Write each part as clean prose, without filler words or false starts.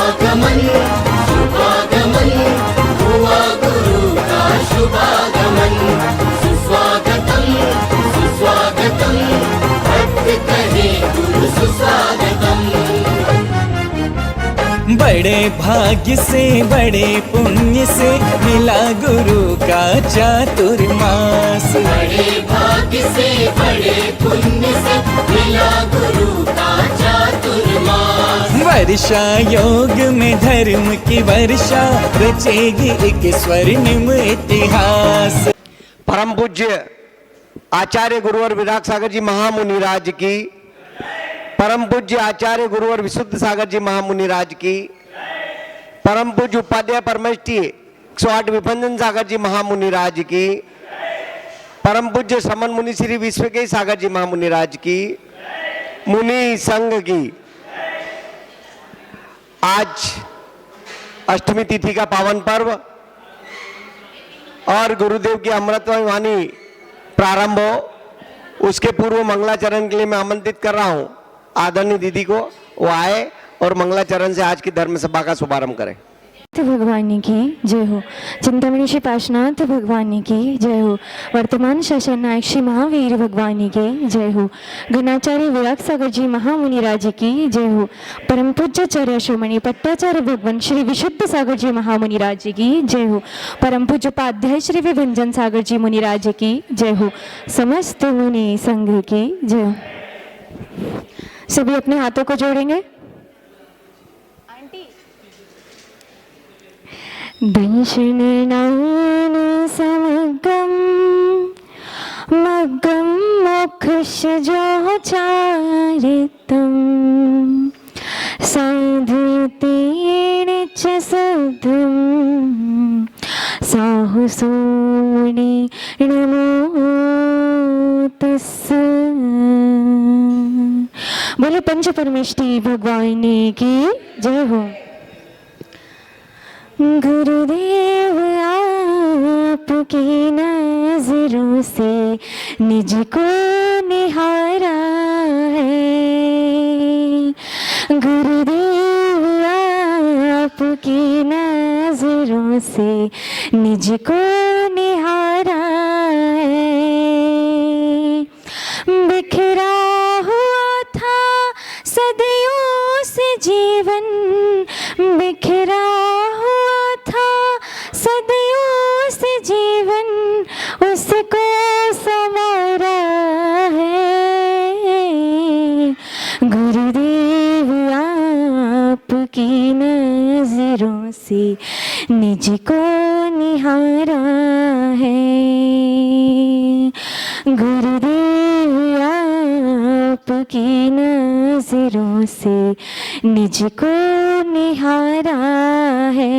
शुभागमन शुभागमन हुआ गुरु का शुभागमन। सुस्वागतम सुस्वागतम भक्त कहे गुरु सुस्वागतम। बड़े भाग्य से बड़े पुण्य से मिला गुरु का चातुर्मास। बड़े भाग्य से बड़े पुण्य से मिला गुरु का चातुर्मास। वर्षा योग में धर्म की वर्षा रचेगी एक स्वर्णिम इतिहास। परम पूज्य आचार्य गुरुवर विराग सागर जी महामुनिराज की, परम पूज्य आचार्य गुरुवर विशुद्ध सागर जी महामुनिराज की, परम पूज्य उपाध्याय परमेष्ठी 108 विभंजन सागर जी महामुनिराज की, परम पूज्य समन मुनि श्री विश्व के सागर जी महामुनिराज की, मुनि संघ की। आज अष्टमी तिथि का पावन पर्व और गुरुदेव की अमृतमय वाणी प्रारंभ हो, उसके पूर्व मंगलाचरण के लिए मैं आमंत्रित कर रहा हूं आदरणीय दीदी को, वो आए और मंगलाचरण से आज की धर्म सभा का शुभारंभ करें। भगवान की जय हो। चिंतामणि श्री पार्श्वनाथ भगवान की जय हो। वर्तमान शासन नायक श्री महावीर भगवान की जय हो। घनाचार्य विराग सागर जी महामुनिराज की जय हो। परम पूज्याचार्य श्रोमणी पट्टाचार्य भगवान श्री विशुद्ध सागर जी महामुनिराज की जय हो। परम पूज्य उपाध्याय श्री विभंजन सागर जी मुनिराज की जय हो। समस्त मुनि संघ की जय हो। सभी अपने हाथों को जोड़ेंगे। दंशन नयन समगम मग्गम मोक्षज चारितम साधुतेन च शुद्धम साहुसोनि नमो तस्स। बोले पंच परमेष्ठी भगवान की जय हो। गुरुदेव आपकी नजरों से निज को निहारा है। गुरुदेव आपकी नजरों से निज को निहारा है। बिखरा हुआ था सदियों से जीवन, बिखरा सदियों से जीवन, उसको संवारा है। गुरुदेव आपकी नजरों से निज को निहारा है। गुरुदेव आपकी नजरों से निज को निहारा है।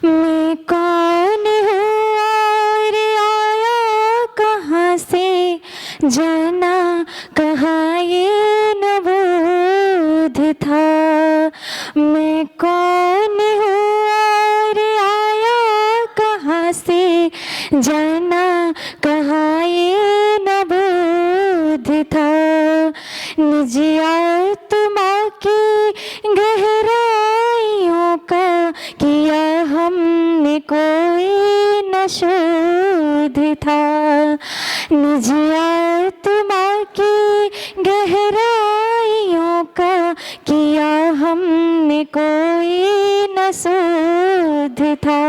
मैं कौन हूँ और आया कहाँ से, जाना कहाँ ये न बोध था। मैं कौन हूँ और आया कहाँ से, जाना कहाँ ये न बोध था। निज आत्मा की गहराइयों का किया हमने कोई न शोध था। निज आत्मा की गहराइयों का किया हमने कोई न शोध था।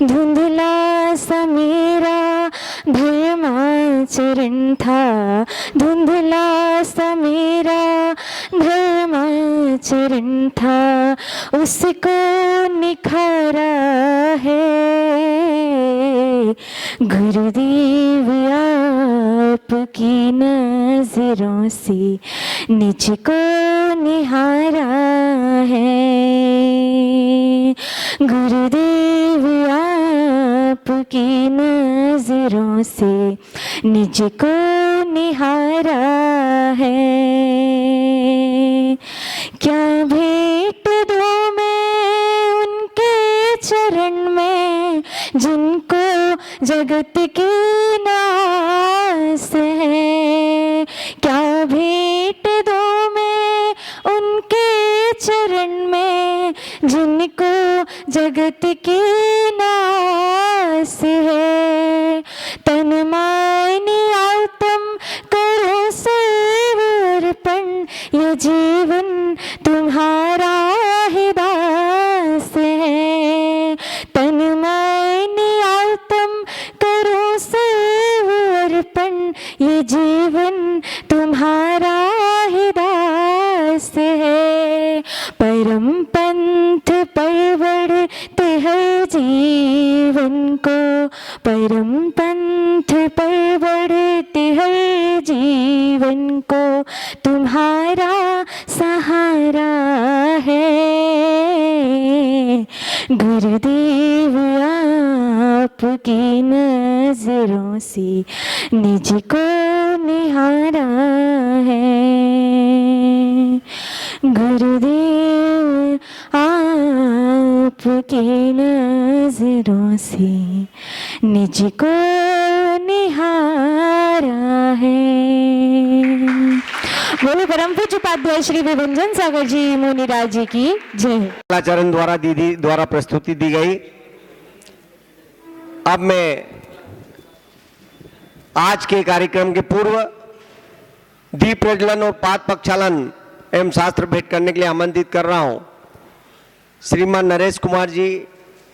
धुंधला सा मेरा धर्माचरण था, धुंधला सा मेरा धर्माचरण था, उसको निखारा है। गुरुदेव आपकी नजरों से निज को निहारा है। गुरुदेव आपकी नजरों से निज को निहारा है। क्या भेंट दूं मैं उनके चरण में, जिनको जगत की नास है। क्या भेंट दूं मैं उनके चरण में जिनको जगत की नास है, तन मन आत्म करो सर्वअर्पण, ये जीवन तुम्हारा ही दास है। तन मन आत्म करो सर्वअर्पण, ये जीवन तुम्हारा ही दास है। परम पंथ परवड़ते हर जीवन को, परम पंथ परवड़ते हर जीवन को, तुम्हारा सहारा है। गुरुदेव आपकी नजरों से निज को निहारा है। गुरुदेव आपकी नजरों से निज को निहारा है। बोलो परम पूज्य उपाध्याय श्री विभंजन सागर जी मुनिराज जी की जय। चरण द्वारा प्रस्तुति दी गई। अब मैं आज के कार्यक्रम के पूर्व दीप प्रज्वलन और पाद प्रक्षालन एवं शास्त्र भेंट करने के लिए आमंत्रित कर रहा हूं श्रीमान नरेश कुमार जी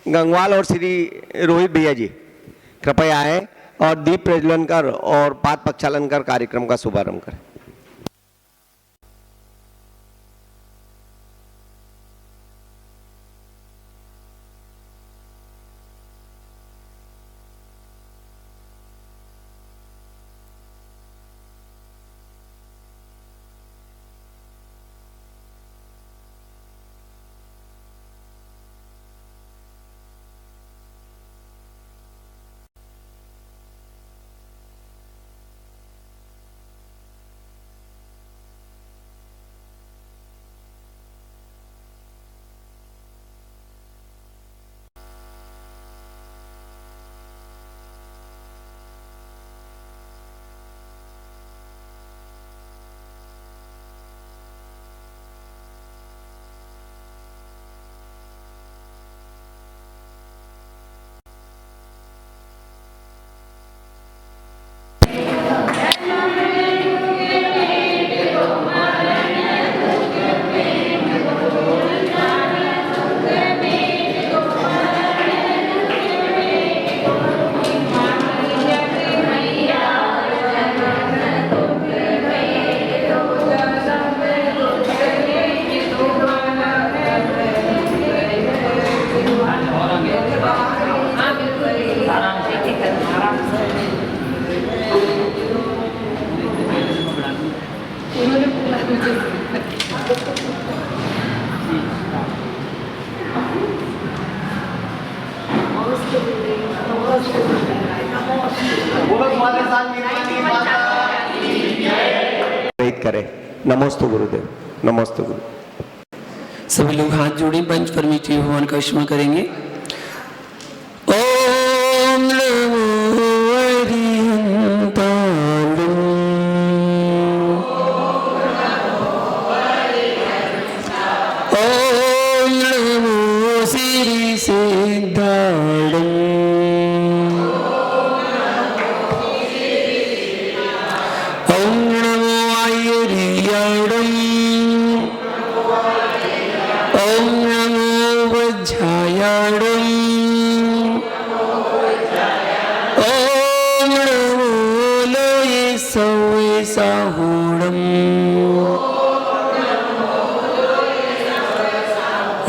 गंगवाल और श्री रोहित भैया जी, कृपया आए और दीप प्रज्वलन कर और पाद प्रक्षालन कर कार्यक्रम का शुभारंभ करें। करें। नमोस्तु गुरुदेव, नमोस्तु गुरु। सभी लोग हाथ जोड़े पंच परमेश्वरी भगवान का स्मरण करेंगे। ओम नमो अरिहंताणं, ओम नमो श्री सिद्धाणं, ओम नमो आयर्याणं, ओम नमो वज्रायाणं, ओम नमो लोये सवे साहूणं,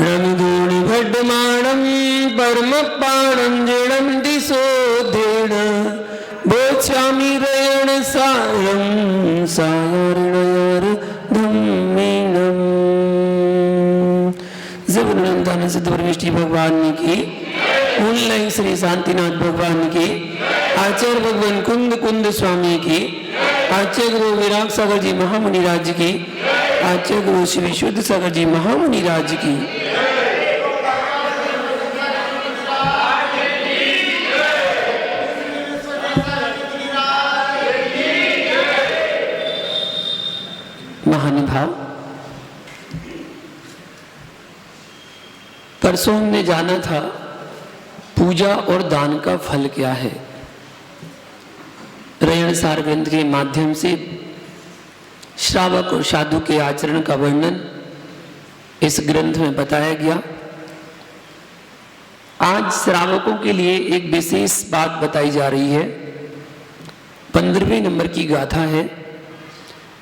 रमधूणि भड्डमाणं परमपाणं जडं दिशोधेण बोच्छामि रयण सारं सारणयर धम्मेणम्। जबरनंदान सिद्ध परमेष्ठी भगवान की, ऑनलाइन श्री शांतिनाथ भगवान की, आचार्य भगवान कुंद कुंद स्वामी की, आचार्य गुरु विराग सागर जी महामुनि राज्य की, आचार्य गुरु श्री विशुद्ध सागर जी महामुनि राज्य की। महानुभाव, परसों हमने जाना था पूजा और दान का फल क्या है। रयण सार ग्रंथ के माध्यम से श्रावक और साधु के आचरण का वर्णन इस ग्रंथ में बताया गया। आज श्रावकों के लिए एक विशेष बात बताई जा रही है। 15वें नंबर की गाथा है,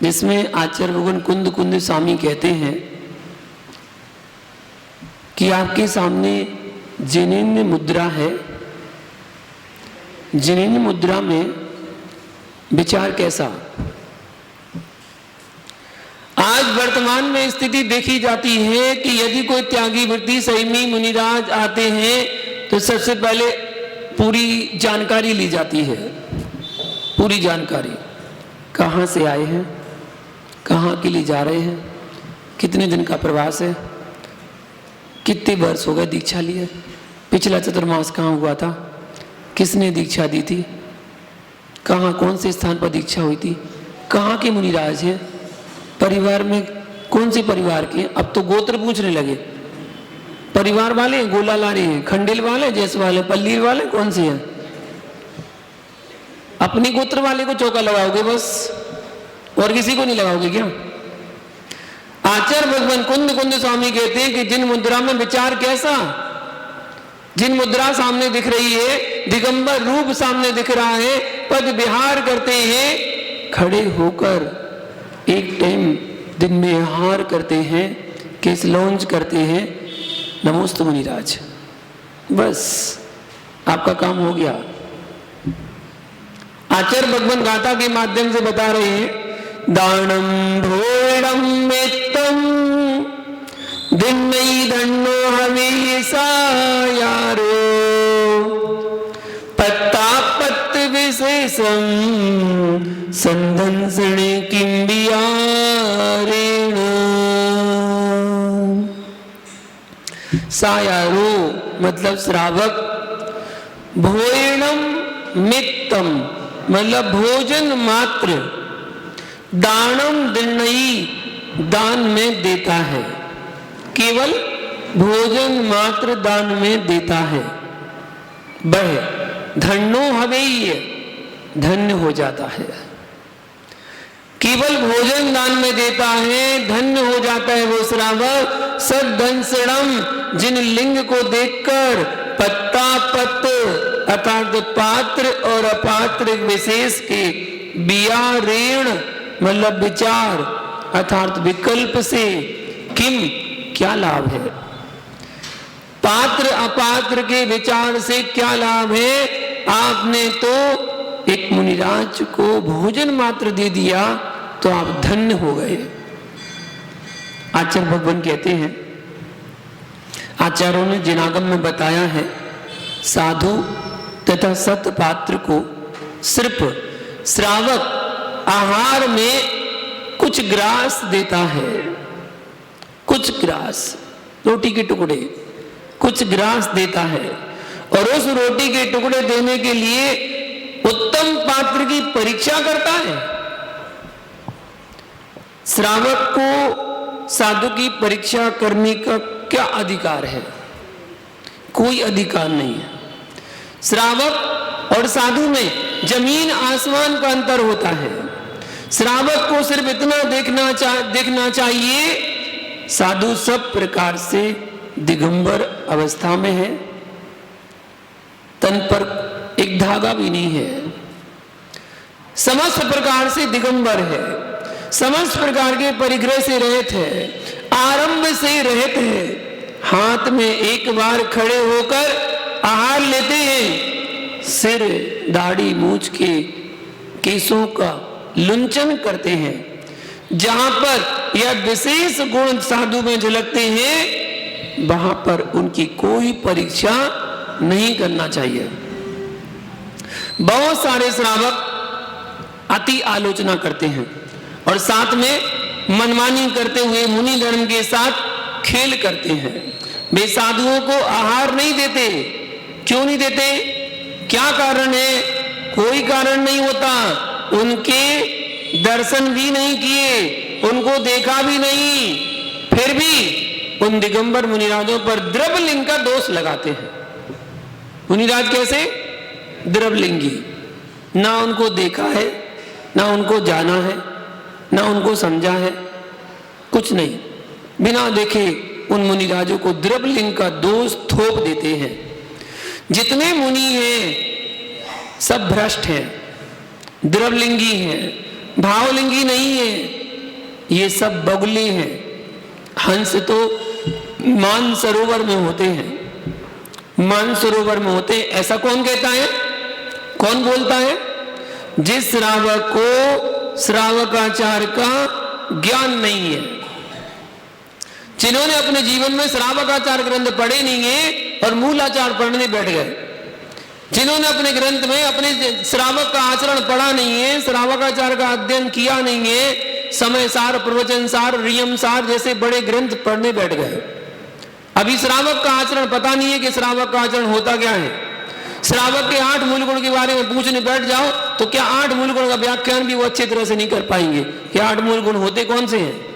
जिसमें आचार्य भगवान कुंद कुंद स्वामी कहते हैं कि आपके सामने जिनेन्द्र मुद्रा है। जिनेन्द्र मुद्रा में विचार कैसा। आज वर्तमान में स्थिति देखी जाती है कि यदि कोई त्यागी वृत्ति संयमी मुनिराज आते हैं तो सबसे पहले पूरी जानकारी ली जाती है। पूरी जानकारी, कहाँ से आए हैं, कहाँ के लिए जा रहे हैं, कितने दिन का प्रवास है, कितने वर्ष हो गए दीक्षा लिए, पिछला चतुर्मास कहाँ हुआ था, किसने दीक्षा दी थी, कहाँ कौन से स्थान पर दीक्षा हुई थी, कहाँ के मुनिराज हैं, परिवार में कौन से परिवार के। अब तो गोत्र पूछने लगे, परिवार वाले गोला लारी हैं, खंडेल वाले, जैसवाल वाले, पल्लीर वाले, कौन से हैं। अपने गोत्र वाले को चौका लगाओगे बस, और किसी को नहीं लगाओगे क्या। आचार्य भगवान कुंद कुंद स्वामी कहते हैं कि जिन मुद्रा में विचार कैसा, जिन मुद्रा सामने दिख रही है, दिगंबर रूप सामने दिख रहा है, पद विहार करते हैं, खड़े होकर एक टाइम दिन में हार करते हैं, केस लॉन्च करते हैं, नमोस्तु मुनिराज, बस आपका काम हो गया। आचार्य भगवान गाथा के माध्यम से बता रहे हैं, दानम भोड़म मित्तम दिन्नई धन्नो हमेशा यारो पत्ता पत्त विशेषम संधंसणे किंबियारेण। सायारो मतलब श्रावक, भोजनम मित्तम मतलब भोजन मात्र, दानम दिन्नई दान में देता है, केवल भोजन मात्र दान में देता है, वह धन्नो हवेय धन्य हो जाता है। केवल भोजन दान में देता है, धन्य हो जाता है वो श्रावक। सद्दंसणम जिन लिंग को देखकर पत्ता पत्त अर्थात पात्र और अपात्र विशेष के बियारेण मतलब विचार अर्थात विकल्प से किम क्या लाभ है, पात्र अपात्र के विचार से क्या लाभ है। आपने तो एक मुनिराज को भोजन मात्र दे दिया तो आप धन्य हो गए। आचार्य भगवान कहते हैं, आचार्यों ने जिनागम में बताया है, साधु तथा सत पात्र को सिर्फ श्रावक आहार में कुछ ग्रास देता है, कुछ ग्रास रोटी के टुकड़े, कुछ ग्रास देता है, और उस रोटी के टुकड़े देने के लिए उत्तम पात्र की परीक्षा करता है। श्रावक को साधु की परीक्षा करने का क्या अधिकार है? कोई अधिकार नहीं है। श्रावक और साधु में जमीन आसमान का अंतर होता है। श्रावक को सिर्फ इतना देखना चाहिए, साधु सब प्रकार से दिगंबर अवस्था में है, तन पर एक धागा भी नहीं है, समस्त प्रकार से दिगंबर है, समस्त प्रकार के परिग्रह से रहित है, आरंभ से रहित है। हाथ में एक बार खड़े होकर आहार लेते हैं, सिर दाढ़ी मूछ के केसों का लुंचन करते हैं। जहां पर यह विशेष गुण साधु में झलकते हैं, वहां पर उनकी कोई परीक्षा नहीं करना चाहिए। बहुत सारे श्रावक अति आलोचना करते हैं और साथ में मनमानी करते हुए मुनि धर्म के साथ खेल करते हैं। वे साधुओं को आहार नहीं देते। क्यों नहीं देते? क्या कारण है? कोई कारण नहीं होता। उनके दर्शन भी नहीं किए, उनको देखा भी नहीं, फिर भी उन दिगंबर मुनिराजों पर द्रव्यलिंग का दोष लगाते हैं। मुनिराज कैसे? द्रव्यलिंगी, ना उनको देखा है, ना उनको जाना है, ना उनको समझा है, कुछ नहीं, बिना देखे उन मुनिराजों को द्रव्यलिंग का दोष थोप देते हैं। जितने मुनि हैं सब भ्रष्ट हैं, द्रव्यलिंगी हैं, भावलिंगी नहीं है, ये सब बगुले हैं। हंस तो मानसरोवर में होते हैं, मानसरोवर में होते हैं, ऐसा कौन कहता है? कौन बोलता है? जिस श्रावक को श्रावकाचार का ज्ञान नहीं है, जिन्होंने अपने जीवन में श्रावकाचार ग्रंथ पढ़े नहीं है और मूलाचार पढ़ने बैठ गए, जिन्होंने अपने ग्रंथ में अपने श्रावक का आचरण पढ़ा नहीं है, श्रावकाचार का अध्ययन किया नहीं है, समय सार, प्रवचन सार, रियम सार जैसे बड़े ग्रंथ पढ़ने बैठ गए, अभी श्रावक का आचरण पता नहीं है कि श्रावक का आचरण होता क्या है। श्रावक के 8 मूल गुण के बारे में पूछने बैठ जाओ तो क्या 8 मूल गुण का व्याख्यान भी वो अच्छी तरह से नहीं कर पाएंगे कि 8 मूल गुण होते कौन से हैं।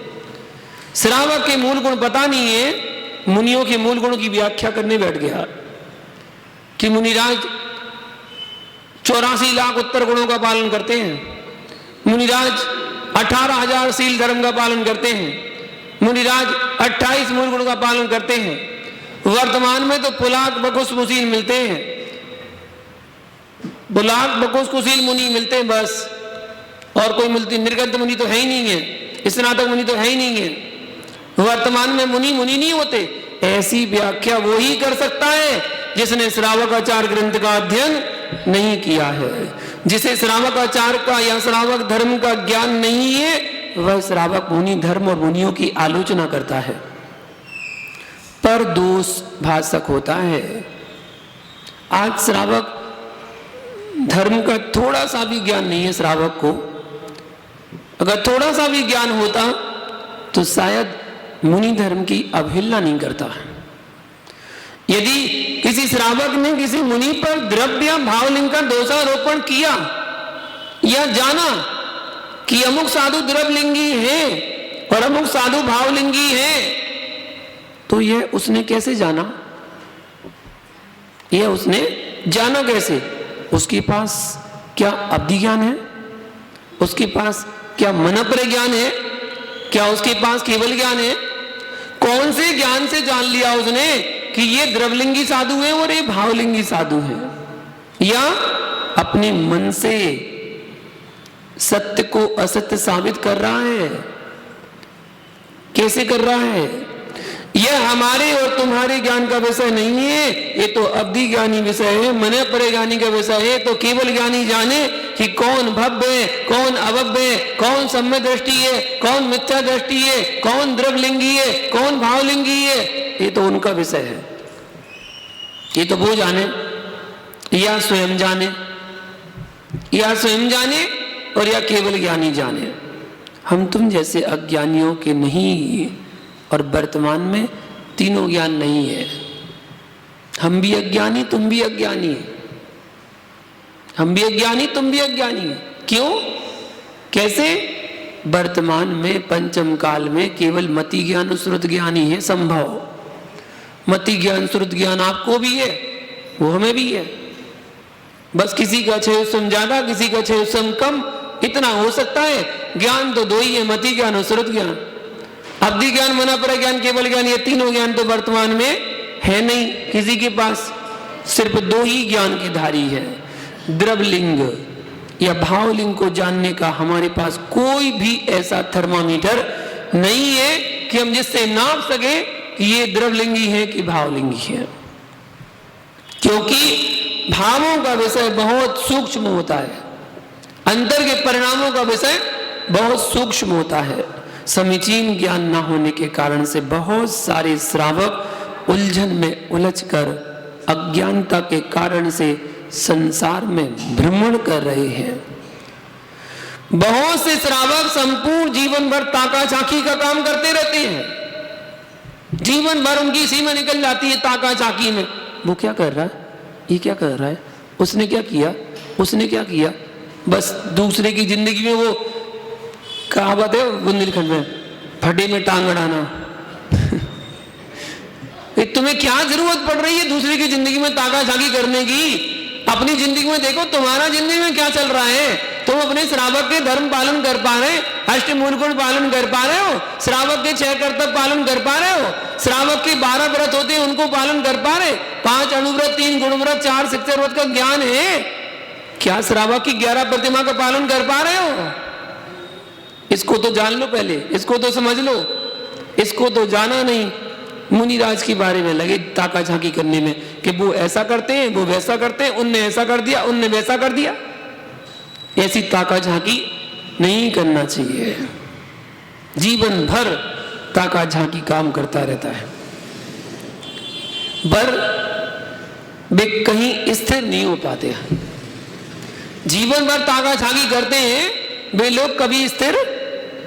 श्रावक के मूल गुण पता नहीं है, मुनियों के मूल गुण की व्याख्या करने बैठ गया कि मुनिराज 84 लाख उत्तर गुणों का पालन करते हैं, मुनिराज 18,000 शील धर्म का पालन करते हैं, मुनिराज 28 मूल गुण का पालन करते हैं। वर्तमान में तो पुलाक बकुश कुशील मिलते हैं, पुलाक बकुश कुशील मुनि मिलते हैं बस, और कोई मिलती, निर्गंत मुनि तो है ही नहीं है, स्नातक मुनि तो है ही नहीं है। वर्तमान में मुनि मुनि नहीं होते। ऐसी व्याख्या वो ही कर सकता है जिसने श्रावकाचार ग्रंथ का अध्ययन नहीं किया है। जिसे श्रावकाचार का या श्रावक धर्म का ज्ञान नहीं है, वह श्रावक मुनि धर्म और मुनियों की आलोचना करता है, पर दोष भाषक होता है। आज श्रावक धर्म का थोड़ा सा भी ज्ञान नहीं है श्रावक को। अगर थोड़ा सा भी ज्ञान होता तो शायद मुनि धर्म की अवहेलना नहीं करता। यदि किसी श्रावक ने किसी मुनि पर द्रव्य भावलिंग का दोषारोपण किया या जाना कि अमुक साधु द्रव्यलिंगी है और अमुक साधु भावलिंगी है, तो यह उसने कैसे जाना? यह उसने जाना कैसे? उसके पास क्या अवधि ज्ञान है? उसके पास क्या मनपर ज्ञान है? क्या उसके पास केवल ज्ञान है? कौन से ज्ञान से जान लिया उसने कि ये द्रव्यलिंगी साधु है और ये भावलिंगी साधु है? या अपने मन से सत्य को असत्य साबित कर रहा है? कैसे कर रहा है? यह हमारे और तुम्हारे ज्ञान का विषय नहीं है, ये तो अवधि ज्ञानी विषय है, मन परे ज्ञानी का विषय है। तो केवल ज्ञानी जाने कि कौन भव्य है, कौन अभव्य है, कौन सम्य दृष्टि है, कौन मिथ्या दृष्टि है, कौन द्रव्यलिंगी है, कौन भावलिंगी है, ये तो उनका विषय है। ये तो वो जाने, या स्वयं जाने, या स्वयं जाने और या केवल ज्ञानी जाने। हम तुम जैसे अज्ञानियों के नहीं, और वर्तमान में तीनों ज्ञान नहीं है। हम भी अज्ञानी, तुम भी अज्ञानी है, हम भी अज्ञानी, तुम भी अज्ञानी है। क्यों? कैसे? वर्तमान में पंचम काल में केवल मति ज्ञान श्रुत ज्ञान ही है संभव। मति ज्ञान श्रुत ज्ञान आपको भी है, वो हमें भी है। बस किसी का 6 ज्यादा, किसी का 6 कम, इतना हो सकता है। ज्ञान तो 2 ही है, मति ज्ञान और श्रुत ज्ञान। अवधि ज्ञान, मनपर ज्ञान, केवल ज्ञान, ये तीनों ज्ञान तो वर्तमान में है नहीं किसी के पास। सिर्फ 2 ही ज्ञान के धारी है। द्रव्यलिंग या भावलिंग को जानने का हमारे पास कोई भी ऐसा थर्मामीटर नहीं है कि हम जिससे नाप सके कि ये द्रव्यलिंगी है कि भावलिंगी है। क्योंकि भावों का विषय बहुत सूक्ष्म होता है, अंतर के परिणामों का विषय बहुत सूक्ष्म होता है। समीचीन ज्ञान न होने के कारण से बहुत सारे श्रावक उलझन में उलझकर अज्ञानता के कारण से संसार में भ्रमण कर रहे हैं। बहुत से श्रावक संपूर्ण जीवन भर ताका झांकी का काम करते रहते हैं। जीवन भर उनकी सीमा निकल जाती है ताका झांकी में। वो क्या कर रहा है, ये क्या कर रहा है, उसने क्या किया, उसने क्या किया, बस दूसरे की जिंदगी में वो कहावत है बुंदेलखंड में, फटे में टांग अड़ाना। तुम्हें क्या जरूरत पड़ रही है दूसरे की जिंदगी में ताका झाकी करने की? अपनी जिंदगी में देखो तुम्हारा जिंदगी में क्या चल रहा है। तुम अपने श्रावक के धर्म पालन कर पा रहे, अष्टमूल गुण पालन कर पा रहे हो, श्रावक के 6 कर्तव्य पालन कर पा रहे हो, श्रावक के 12 व्रत होते हैं उनको पालन कर पा रहे, 5 अणुव्रत, 3 गुणव्रत, 4 शिक्षाव्रत व्रत का ज्ञान है। क्या श्रावक की 11 प्रतिमा का पालन कर पा रहे हो? इसको तो जान लो, पहले इसको तो समझ लो। इसको तो जाना नहीं, मुनिराज के बारे में लगे ताका झाकी करने में कि वो ऐसा करते हैं, वो वैसा करते हैं, उनने ऐसा कर दिया, उनने वैसा कर दिया। ऐसी ताका झाकी नहीं करना चाहिए। जीवन भर ताका झाकी काम करता रहता है, पर वे कहीं स्थिर नहीं हो पाते। जीवन भर ताका झाकी करते हैं, वे लोग कभी स्थिर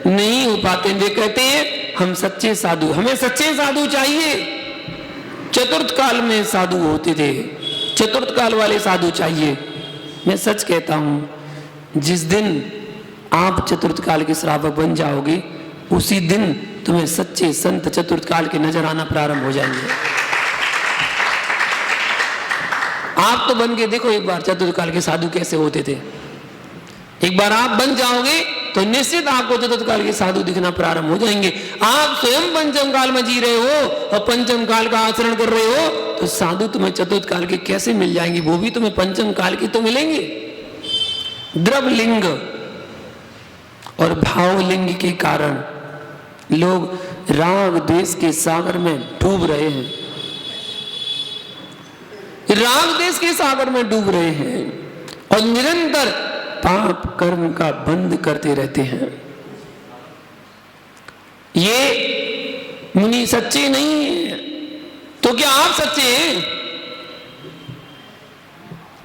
नहीं हो पाते। वे कहते हैं हम सच्चे साधु, हमें सच्चे साधु चाहिए। चतुर्थ काल में साधु होते थे, चतुर्थ काल वाले साधु चाहिए। मैं सच कहता हूं, जिस दिन आप चतुर्थ काल के श्रावक बन जाओगे, उसी दिन तुम्हें सच्चे संत चतुर्थ काल के नजर आना प्रारंभ हो जाएंगे। आप तो बन के देखो एक बार चतुर्थ काल के साधु कैसे होते थे। एक बार आप बन जाओगे तो निश्चित आपको चतुर्थ काल के साधु दिखना प्रारंभ हो जाएंगे। आप स्वयं पंचम काल में जी रहे हो और पंचम काल का आचरण कर रहे हो, तो साधु तुम्हें चतुर्थ काल के कैसे मिल जाएंगे? वो भी तुम्हें पंचम काल के तो मिलेंगे। द्रव लिंग और भाव लिंग के कारण लोग राग द्वेष के सागर में डूब रहे हैं, राग द्वेष के सागर में डूब रहे हैं और निरंतर पाप कर्म का बंद करते रहते हैं। ये मुनि सच्चे नहीं है। तो क्या आप सच्चे हैं?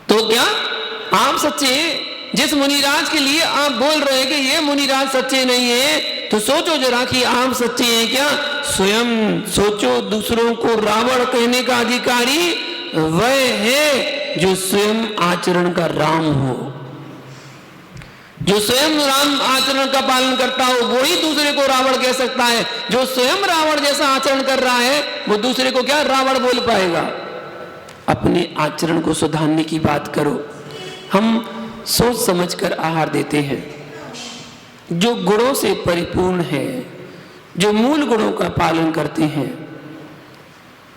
तो क्या आप सच्चे हैं? जिस मुनिराज के लिए आप बोल रहे हैं कि ये मुनिराज सच्चे नहीं है, तो सोचो जरा कि आप सच्चे हैं क्या? स्वयं सोचो। दूसरों को रावण कहने का अधिकारी वह है जो स्वयं आचरण का राम हो, जो स्वयं राम आचरण का पालन करता हो, वो ही दूसरे को रावण कह सकता है। जो स्वयं रावण जैसा आचरण कर रहा है, वो दूसरे को क्या रावण बोल पाएगा? अपने आचरण को सुधारने की बात करो। हम सोच समझकर आहार देते हैं, जो गुणों से परिपूर्ण है, जो मूल गुणों का पालन करते हैं,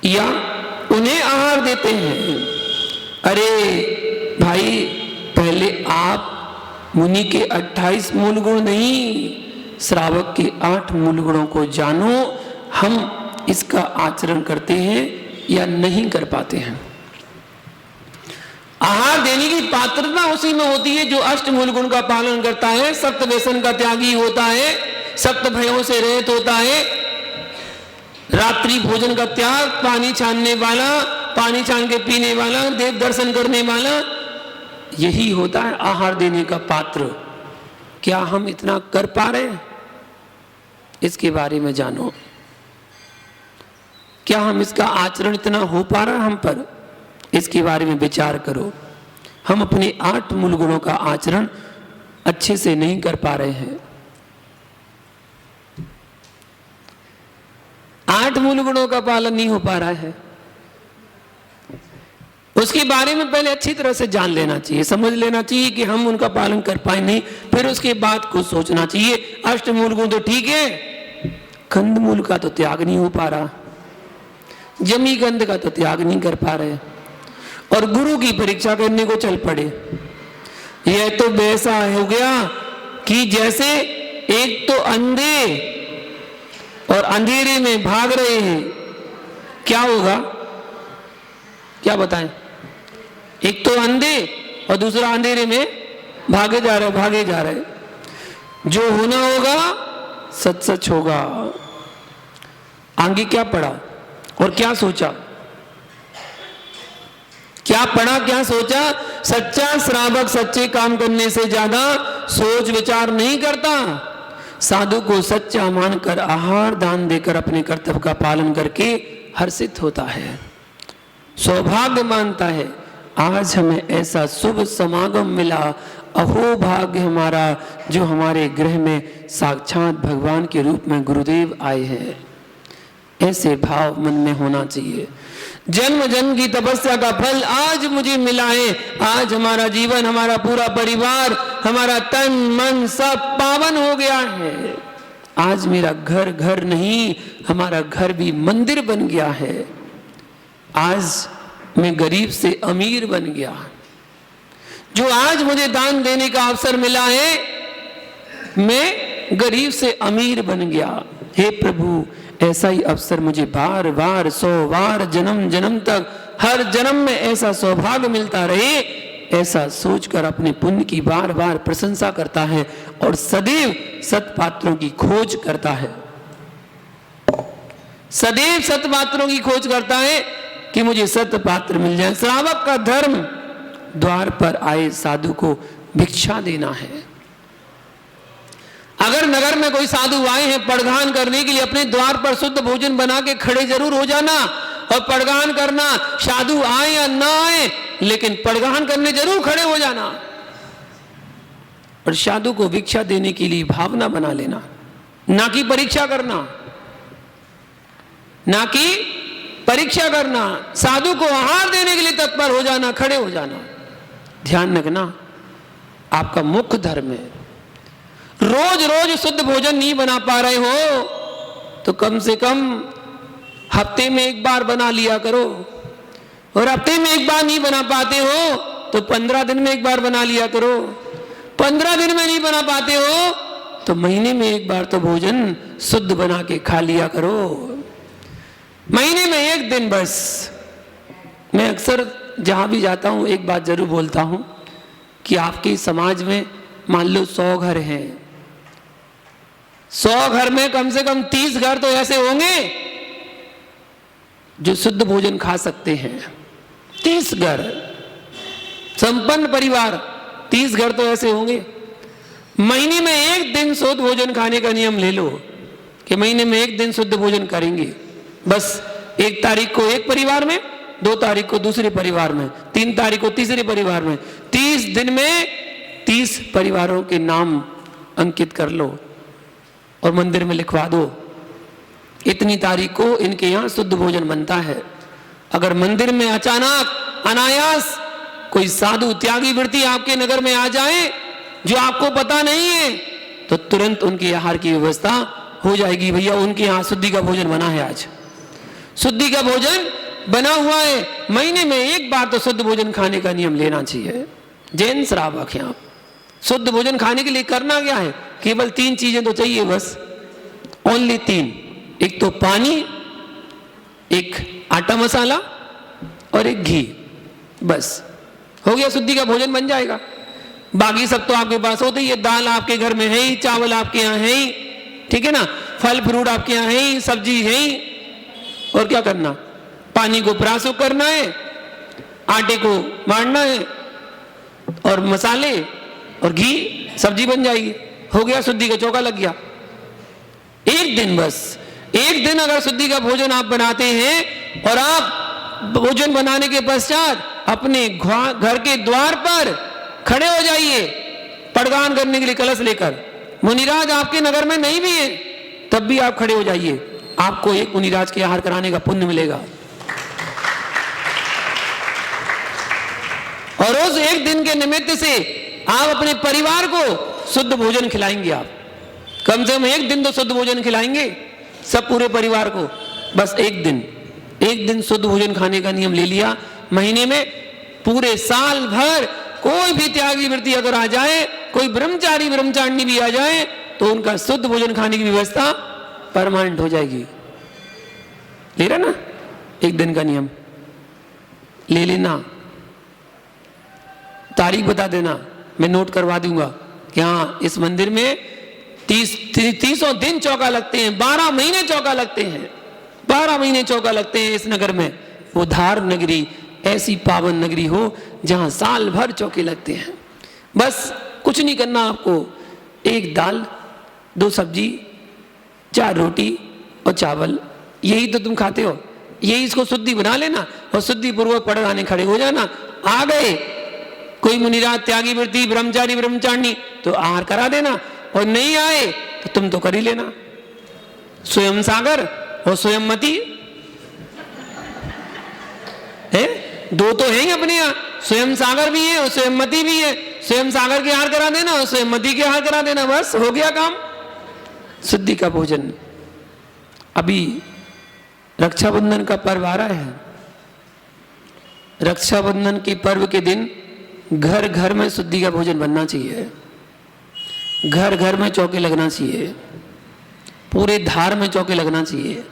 या उन्हें आहार देते हैं। अरे भाई, पहले आप मुनि के 28 मूल गुण नहीं, श्रावक के 8 मूल गुणों को जानो। हम इसका आचरण करते हैं या नहीं कर पाते हैं। आहार देने की पात्रता उसी में होती है जो अष्ट मूल गुण का पालन करता है, सप्त व्यसन का त्यागी होता है, सप्त भयों से रहित होता है, रात्रि भोजन का त्याग, पानी छानने वाला, पानी छान के पीने वाला, देव दर्शन करने वाला, यही होता है आहार देने का पात्र। क्या हम इतना कर पा रहे हैं? इसके बारे में जानो। क्या हम इसका आचरण इतना हो पा रहा है हम पर? इसके बारे में विचार करो। हम अपने 8 मूल गुणों का आचरण अच्छे से नहीं कर पा रहे हैं। 8 मूल गुणों का पालन नहीं हो पा रहा है, उसके बारे में पहले अच्छी तरह से जान लेना चाहिए, समझ लेना चाहिए कि हम उनका पालन कर पाए नहीं, फिर उसके बाद कुछ सोचना चाहिए। अष्टमूल गुण तो ठीक है, कंद मूल का तो त्याग नहीं हो पा रहा, जमी गंध का तो त्याग नहीं कर पा रहे, और गुरु की परीक्षा करने को चल पड़े। यह तो वैसा हो गया कि जैसे एक तो अंधे और अंधेरे में भाग रहे हैं। क्या होगा, क्या बताएं? एक तो अंधे और दूसरा अंधेरे में भागे जा रहे। जो होना होगा सच सच होगा। आगे क्या पढ़ा और क्या सोचा, क्या पढ़ा क्या सोचा? सच्चा श्रावक सच्चे काम करने से ज्यादा सोच विचार नहीं करता। साधु को सच्चा मानकर आहार दान देकर अपने कर्तव्य का पालन करके हर्षित होता है, सौभाग्य मानता है। आज हमें ऐसा शुभ समागम मिला, अहो भाग्य हमारा, जो हमारे गृह में साक्षात भगवान के रूप में गुरुदेव आए हैं। ऐसे भाव मन में होना चाहिए। जन्म जन्म की तपस्या का फल आज मुझे मिला है। आज हमारा जीवन, हमारा पूरा परिवार, हमारा तन मन सब पावन हो गया है। आज मेरा घर घर नहीं, हमारा घर भी मंदिर बन गया है। आज मैं गरीब से अमीर बन गया। जो आज मुझे दान देने का अवसर मिला है, मैं गरीब से अमीर बन गया। हे प्रभु, ऐसा ही अवसर मुझे बार बार 100 बार जन्म जन्म तक हर जन्म में ऐसा सौभाग्य मिलता रहे, ऐसा सोचकर अपने पुण्य की बार बार प्रशंसा करता है और सदैव सत्पात्रों की खोज करता है। सदैव सत्पात्रों की खोज करता है कि मुझे सत्पात्र मिल जाए। श्रावक का धर्म द्वार पर आए साधु को भिक्षा देना है। अगर नगर में कोई साधु आए हैं पड़गान करने के लिए, अपने द्वार पर शुद्ध भोजन बना के खड़े जरूर हो जाना और पड़गान करना। साधु आए या ना आए, लेकिन पड़गान करने जरूर खड़े हो जाना। और साधु को भिक्षा देने के लिए भावना बना लेना, ना कि परीक्षा करना, ना कि परीक्षा करना। साधु को आहार देने के लिए तत्पर हो जाना, खड़े हो जाना। ध्यान रखना, आपका मुख्य धर्म है। रोज रोज शुद्ध भोजन नहीं बना पा रहे हो तो कम से कम हफ्ते में एक बार बना लिया करो। और हफ्ते में एक बार नहीं बना पाते हो तो 15 दिन में एक बार बना लिया करो। 15 दिन में नहीं बना पाते हो तो महीने में एक बार तो भोजन शुद्ध बना के खा लिया करो। महीने में एक दिन बस। मैं अक्सर जहां भी जाता हूं एक बात जरूर बोलता हूं कि आपके समाज में मान लो 100 घर हैं, 100 घर में कम से कम 30 घर तो ऐसे होंगे जो शुद्ध भोजन खा सकते हैं। 30 घर, संपन्न परिवार, 30 घर तो ऐसे होंगे। महीने में एक दिन शुद्ध भोजन खाने का नियम ले लो कि महीने में एक दिन शुद्ध भोजन करेंगे। बस 1 तारीख को एक परिवार में, 2 तारीख को दूसरे परिवार में, 3 तारीख को तीसरे परिवार में। 30 दिन में 30 परिवारों के नाम अंकित कर लो और मंदिर में लिखवा दो, इतनी तारीख को इनके यहाँ शुद्ध भोजन बनता है। अगर मंदिर में अचानक अनायास कोई साधु त्यागी वृत्ति आपके नगर में आ जाए जो आपको पता नहीं है, तो तुरंत उनके आहार की व्यवस्था हो जाएगी। भैया उनके यहाँ शुद्धि का भोजन बना है, आज शुद्धि का भोजन बना हुआ है। महीने में एक बार तो शुद्ध भोजन खाने का नियम लेना चाहिए। जैन श्रावक हैं आप, शुद्ध भोजन खाने के लिए करना क्या है? केवल 3 चीजें तो चाहिए, बस ओनली 3। एक तो पानी, एक आटा मसाला और एक घी, बस हो गया, शुद्धि का भोजन बन जाएगा। बाकी सब तो आपके पास होते ही है। दाल आपके घर में है ही, चावल आपके यहाँ है ही, ठीक है ना, फल फ्रूट आपके यहाँ है ही, सब्जी है ही। और क्या करना? पानी को प्रासुक करना है, आटे को मारना है और मसाले और घी, सब्जी बन जाएगी। हो गया, शुद्धि का चौका लग गया। एक दिन, बस एक दिन अगर शुद्धि का भोजन आप बनाते हैं और आप भोजन बनाने के पश्चात अपने घर के द्वार पर खड़े हो जाइए पड़गान करने के लिए कलश लेकर। मुनिराज आपके नगर में नहीं भी है तब भी आप खड़े हो जाइए, आपको एक मुनिराज के आहार कराने का पुण्य मिलेगा। और उस एक दिन के निमित्त से आप अपने परिवार को शुद्ध भोजन खिलाएंगे। आप कम से कम एक दिन तो शुद्ध भोजन खिलाएंगे सब पूरे परिवार को। बस एक दिन शुद्ध भोजन खाने का नियम ले लिया। महीने में पूरे साल भर कोई भी त्यागी वृत्ति अगर आ जाए, कोई ब्रह्मचारी ब्रह्मचारिणी भी आ जाए, तो उनका शुद्ध भोजन खाने की व्यवस्था परमानेंट हो जाएगी। ले रहा ना? एक दिन का नियम ले लेना, तारीख बता देना, मैं नोट करवा दूंगा कि हाँ इस मंदिर में 30 दिन चौका लगते हैं, 12 महीने चौका लगते हैं, 12 महीने चौका लगते हैं इस नगर में। वो धार नगरी ऐसी पावन नगरी हो जहां साल भर चौके लगते हैं। बस कुछ नहीं करना आपको, 1 दाल 2 सब्जी 4 रोटी और चावल, यही तो तुम खाते हो। यही इसको शुद्धि बना लेना और शुद्धि पूर्वक पड़गाने खड़े हो जाना। आ गए कोई मुनिराज त्यागी वृत्ति ब्रह्मचारी ब्रह्मचारिणी तो आहार करा देना, और नहीं आए तो तुम तो कर ही लेना। स्वयं सागर और स्वयंमती है, दो तो हैं ही अपने यहाँ, स्वयं सागर भी है और स्वयंमती भी है। स्वयं सागर के हार करा देना और स्वयंमती के हार करा देना, बस हो गया काम। शुद्धि का भोजन। अभी रक्षाबंधन का पर्व आ रहा है। रक्षाबंधन के पर्व के दिन घर घर में शुद्धि का भोजन बनना चाहिए, घर घर में चौके लगना चाहिए, पूरे धार में चौके लगना चाहिए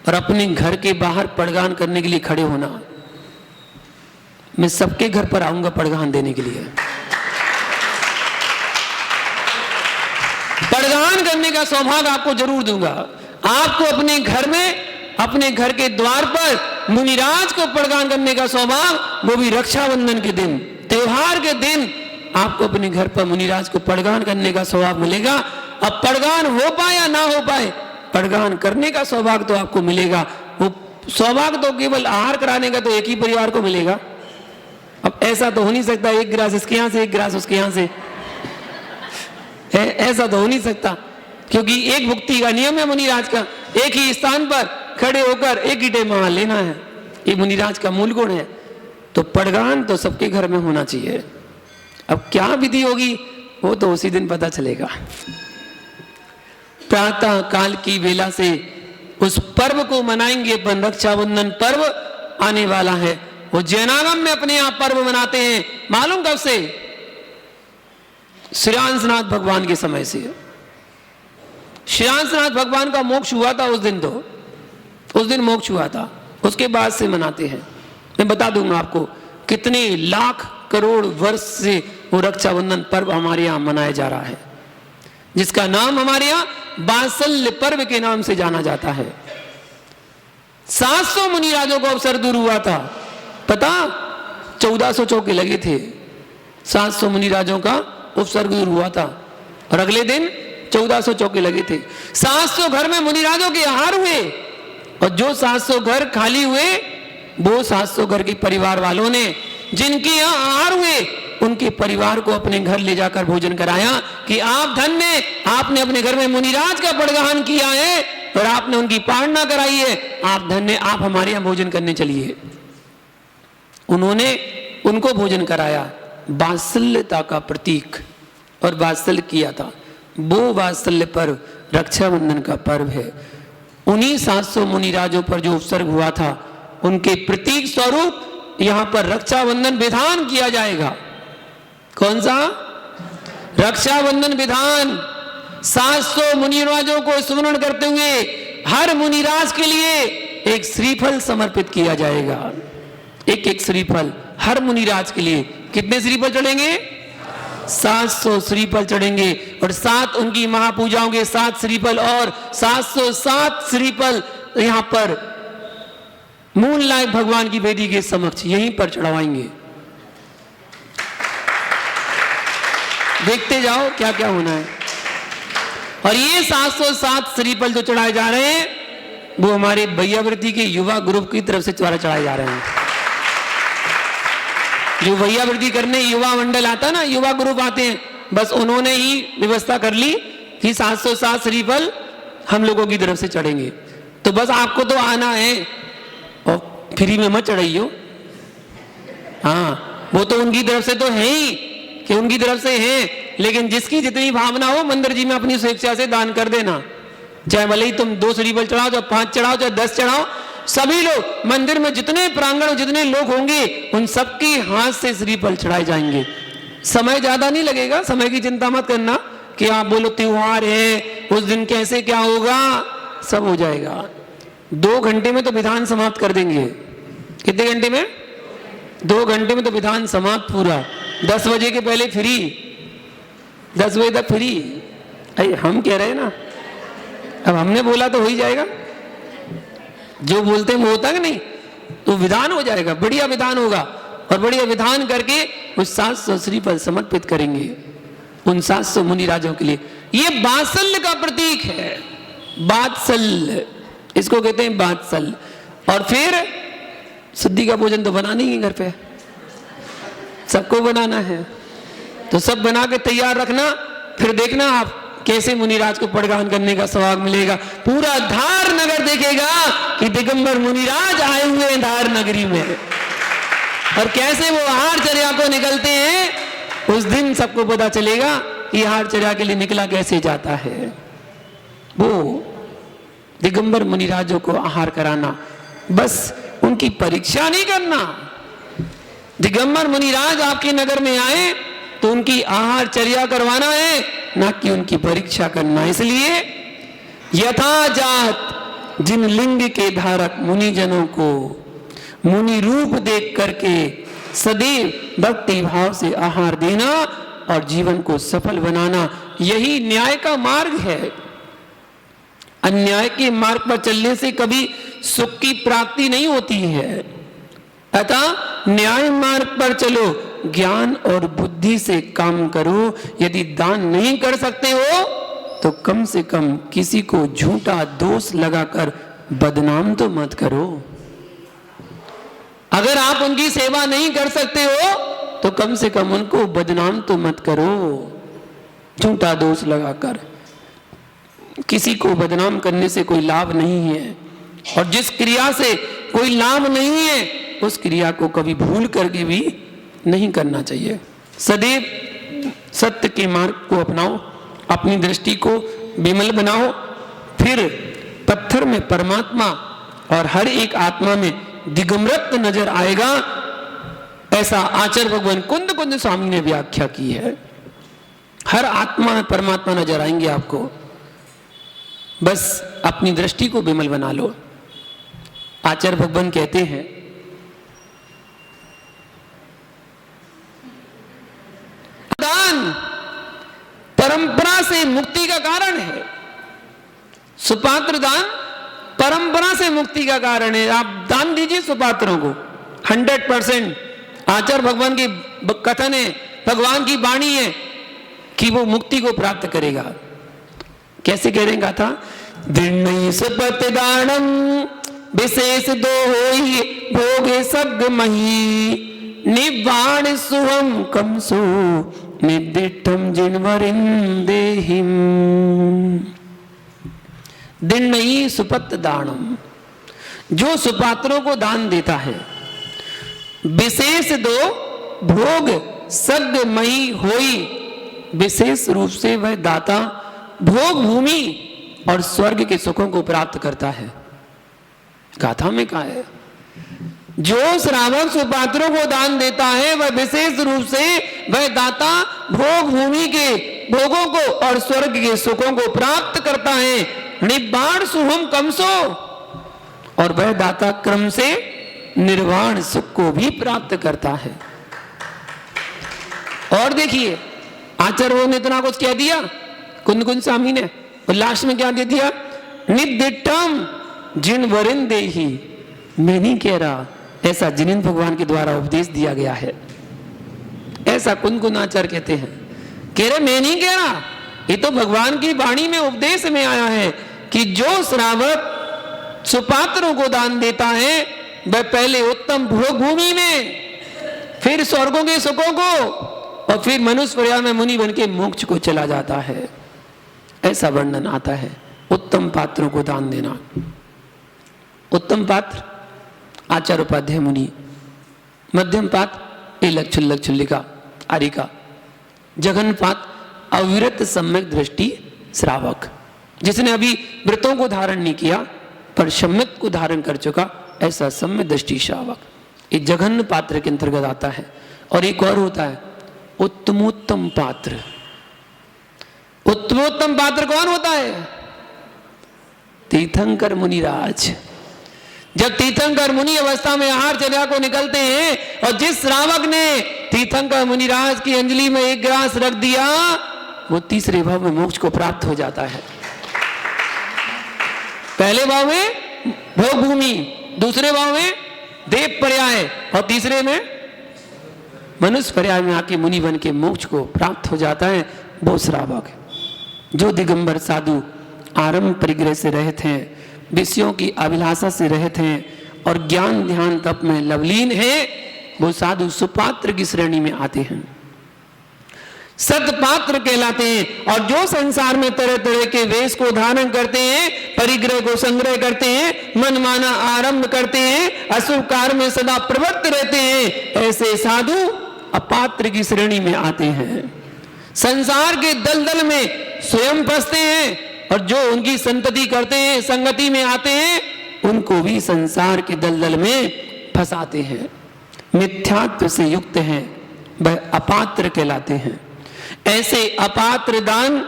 और अपने घर के बाहर पड़गान करने के लिए खड़े होना। मैं सबके घर पर आऊंगा पड़गान देने के लिए। पड़गान करने का सौभाग्य आपको जरूर दूंगा। आपको अपने घर में, अपने घर के द्वार पर मुनिराज को पड़गान करने का सौभाग्य, वो भी रक्षाबंधन के दिन, त्योहार के दिन आपको अपने घर पर मुनिराज को पड़गान करने का सौभाग्य मिलेगा। अब पड़गान हो पाए या ना हो पाए, पड़गान करने का सौभाग्य तो आपको मिलेगा। वो सौभाग्य तो केवल आहार कराने का तो एक ही परिवार को मिलेगा। अब ऐसा तो हो नहीं सकता एक गिलास इसके यहां से एक गिलास उसके यहां से, ऐसा तो हो नहीं सकता, क्योंकि एक भुक्ति का नियम है मुनिराज का। एक ही स्थान पर खड़े होकर एक ही टाइम आहार लेना है, ये मुनिराज का मूल गुण है। तो पड़गान तो सबके घर में होना चाहिए। अब क्या विधि होगी वो तो उसी दिन पता चलेगा। प्रातः काल की वेला से उस पर्व को मनाएंगे। अपन रक्षाबंधन पर्व आने वाला है। वो जैनागम में अपने आप पर्व मनाते हैं। मालूम कब से? श्रीयांशनाथ भगवान के समय से। श्रीयांशनाथ भगवान का मोक्ष हुआ था उस दिन, तो उस दिन मोक्ष हुआ था, उसके बाद से मनाते हैं। मैं बता दूंगा आपको कितने लाख करोड़ वर्ष से वो रक्षाबंधन पर्व हमारे यहाँ मनाया जा रहा है, जिसका नाम हमारे यहाँ बात्सल्य पर्व के नाम से जाना जाता है। 700 मुनिराजों को अवसर दूर हुआ था, पता? 1400 चौके लगे थे, 700 मुनिराजों का उपसर्ग दूर हुआ था और अगले दिन 1400 चौके लगे थे। 700 घर में मुनिराजों के आहार हुए और जो 700 घर खाली हुए वो 700 घर के परिवार वालों ने, जिनके यहाँ आहार हुए, उनके परिवार को अपने घर ले जाकर भोजन कराया कि आप धन्य, आपने अपने घर में मुनिराज का पड़गान किया है और आपने उनकी पालना कराई है, आप धन्य, आप हमारे यहाँ भोजन करने चलिए। उन्होंने उनको भोजन कराया, वात्सल्यता का प्रतीक, और वात्सल्य किया था। वो वात्सल्य पर्व रक्षाबंधन का पर्व है। उन्हीं 700 मुनिराजों पर जो उपसर्ग हुआ था, उनके प्रतीक स्वरूप यहां पर रक्षाबंधन विधान किया जाएगा। कौन सा? रक्षाबंधन विधान। 700 मुनिराजों को स्मरण करते हुए हर मुनिराज के लिए एक श्रीफल समर्पित किया जाएगा। एक एक श्रीफल हर मुनिराज के लिए। कितने श्रीफल चढ़ेंगे? 700 श्रीफल चढ़ेंगे और 7 उनकी महापूजा होंगे, 7 श्रीफल और 707 श्रीफल यहां पर मूल नायक भगवान की वेदी के समक्ष यहीं पर चढ़ावाएंगे। देखते जाओ क्या क्या होना है। और ये 707 श्रीफल जो चढ़ाए जा रहे हैं वो हमारे भैयावृत्ति के युवा ग्रुप की तरफ से चढ़ाए जा रहे हैं। जो भैयावृत्ति करने युवा मंडल आता ना, युवा ग्रुप आते हैं, बस उन्होंने ही व्यवस्था कर ली कि 707 श्रीफल हम लोगों की तरफ से चढ़ेंगे। तो बस आपको तो आना है और फ्री में मत चढ़ाइयो। हाँ, वो तो उनकी तरफ से तो है ही कि उनकी तरफ से है, लेकिन जिसकी जितनी भावना हो मंदिर जी में अपनी स्वेच्छा से दान कर देना। चाहे भले ही तुम 2 श्रीफल चढ़ाओ, चाहे 5 चढ़ाओ, चाहे 10 चढ़ाओ, सभी लोग मंदिर में जितने प्रांगण जितने लोग होंगे उन सबके हाथ से श्रीफल चढ़ाए जाएंगे। समय ज्यादा नहीं लगेगा, समय की चिंता मत करना कि आप बोलो त्योहार है उस दिन कैसे क्या होगा, सब हो जाएगा। 2 घंटे में तो विधान समाप्त कर देंगे। कितने घंटे में? 2 घंटे में तो विधान समाप्त पूरा। 10 बजे के पहले फ्री, 10 बजे तक फ्री। अरे हम कह रहे हैं ना, अब हमने बोला तो हो ही जाएगा। जो बोलते हैं वो होता कि नहीं, तो विधान हो जाएगा, बढ़िया विधान होगा। और बढ़िया विधान करके उस 700 श्रीफल समर्पित करेंगे उन 700 मुनिराजों के लिए। ये वात्सल्य का प्रतीक है, वात्सल्य, इसको कहते हैं वात्सल्य। और फिर शुद्धि का भोजन तो बनाना ही है घर पे, सबको बनाना है, तो सब बना के तैयार रखना। फिर देखना आप कैसे मुनिराज को पड़गान करने का सौभाग्य मिलेगा। पूरा धार नगर देखेगा दिगंबर मुनिराज आए हुए हैं धार नगरी में, और कैसे वो आहारचर्या को निकलते हैं उस दिन सबको पता चलेगा कि आहारचर्या के लिए निकला कैसे जाता है। वो दिगंबर मुनिराजों को आहार कराना, बस उनकी परीक्षा नहीं करना। दिगंबर मुनिराज आपके नगर में आए तो उनकी आहारचर्या करवाना है, ना कि उनकी परीक्षा करना। इसलिए यथाजात जिन लिंग के धारक मुनिजनों को मुनि रूप देख करके सदैव भक्ति भाव से आहार देना और जीवन को सफल बनाना, यही न्याय का मार्ग है। अन्याय के मार्ग पर चलने से कभी सुख की प्राप्ति नहीं होती है। अतः न्याय मार्ग पर चलो, ज्ञान और बुद्धि से काम करो। यदि दान नहीं कर सकते हो तो कम से कम किसी को झूठा दोष लगाकर बदनाम तो मत करो। अगर आप उनकी सेवा नहीं कर सकते हो तो कम से कम उनको बदनाम तो मत करो। झूठा दोष लगाकर किसी को बदनाम करने से कोई लाभ नहीं है, और जिस क्रिया से कोई लाभ नहीं है उस क्रिया को कभी भूल करके भी नहीं करना चाहिए। सदैव सत्य के मार्ग को अपनाओ, अपनी दृष्टि को विमल बनाओ, फिर पत्थर में परमात्मा और हर एक आत्मा में दिगंबरत्व नजर आएगा। ऐसा आचार्य भगवान कुंद कुंद स्वामी ने व्याख्या की है। हर आत्मा में परमात्मा नजर आएंगे आपको, बस अपनी दृष्टि को विमल बना लो। आचार्य भगवान कहते हैं, दान परंपरा से मुक्ति का कारण है। सुपात्र दान परंपरा से मुक्ति का कारण है। आप दान दीजिए सुपात्रों को 100%। आचार्य भगवान की कथन है, भगवान की वाणी है कि वो मुक्ति को प्राप्त करेगा। कैसे करेगा था? दृढ़ सुपत दानम विशेष दो होई भोगे सग मही निवाण सुहम कमसो निर्दिष्टम जिनवरिंदेहिम। दिण्णयी सुपत दानम, जो सुपात्रों को दान देता है, विशेष दो भोग सग मई होई, विशेष रूप से वह दाता भोग भूमि और स्वर्ग के सुखों को प्राप्त करता है। गाथा में कहा है, जो श्रावक सुपात्रों को दान देता है वह विशेष रूप से वह दाता भोग भूमि के भोगों को और स्वर्ग के सुखों को प्राप्त करता है। निब्बाण सुहम कमसो, और वह दाता क्रम से निर्वाण सुख को भी प्राप्त करता है। और देखिए आचार्यों ने इतना कुछ कह दिया कुंद कुंद स्वामी ने, और लास्ट में क्या दे दिया? निर्दिष्टम जिन वरिन देही। मैं नहीं कह रहा, ऐसा जिनेन्द्र भगवान के द्वारा उपदेश दिया गया है। ऐसा कुंद कुंद आचार्य कहते हैं। कह रहे मैं नहीं कह रहा, ये तो भगवान की वाणी में उपदेश में आया है कि जो श्रावक सुपात्रों को दान देता है वह पहले उत्तम भोग भूमि में, फिर स्वर्गों के सुखों को, और फिर मनुष्य पर्याय में मुनि बन के मोक्ष को चला जाता है। ऐसा वर्णन आता है उत्तम पात्रों को दान देना। उत्तम पात्र आचार्य उपाध्याय मुनि, मध्यम पात्र एलक छुल्लक छुल्लिका आरिका, जघन पात्र अविरत सम्यक दृष्टि श्रावक, जिसने अभी व्रतों को धारण नहीं किया पर सम्यक को धारण कर चुका, ऐसा सम्यक दृष्टि श्रावक। ये जघन्य पात्र के अंतर्गत आता है। और एक और होता है उत्तमोत्तम पात्र। उत्तमोत्तम पात्र कौन होता है? तीर्थंकर मुनिराज। जब तीर्थंकर मुनि अवस्था में आहारचर्या को निकलते हैं और जिस श्रावक ने तीर्थंकर मुनिराज की अंजलि में एक ग्रास रख दिया, वो तीसरे भाव में मोक्ष को प्राप्त हो जाता है। पहले भाव में भोग भूमि, दूसरे भाव में देव पर्याय, और तीसरे में मनुष्य पर्याय में आके मुनि बन के मोक्ष को प्राप्त हो जाता है। वो श्रावक जो दिगंबर साधु आरंभ परिग्रह से रहित हैं, विषयों की अभिलाषा से रहित हैं और ज्ञान ध्यान तप में लवलीन है, वो साधु सुपात्र की श्रेणी में आते हैं, सतपात्र कहलाते हैं। और जो संसार में तरह तरह के वेश को धारण करते हैं परिग्रह को संग्रह करते हैं, मनमाना आरंभ करते हैं, अशुभ कार्य में सदा प्रवृत्त रहते हैं, ऐसे साधु अपात्र की श्रेणी में आते हैं। संसार के दलदल में स्वयं फंसते हैं और जो उनकी संतति करते हैं, संगति में आते हैं, उनको भी संसार के दलदल में फंसाते हैं। मिथ्यात्व से युक्त हैं, वह अपात्र कहलाते हैं। ऐसे अपात्र दान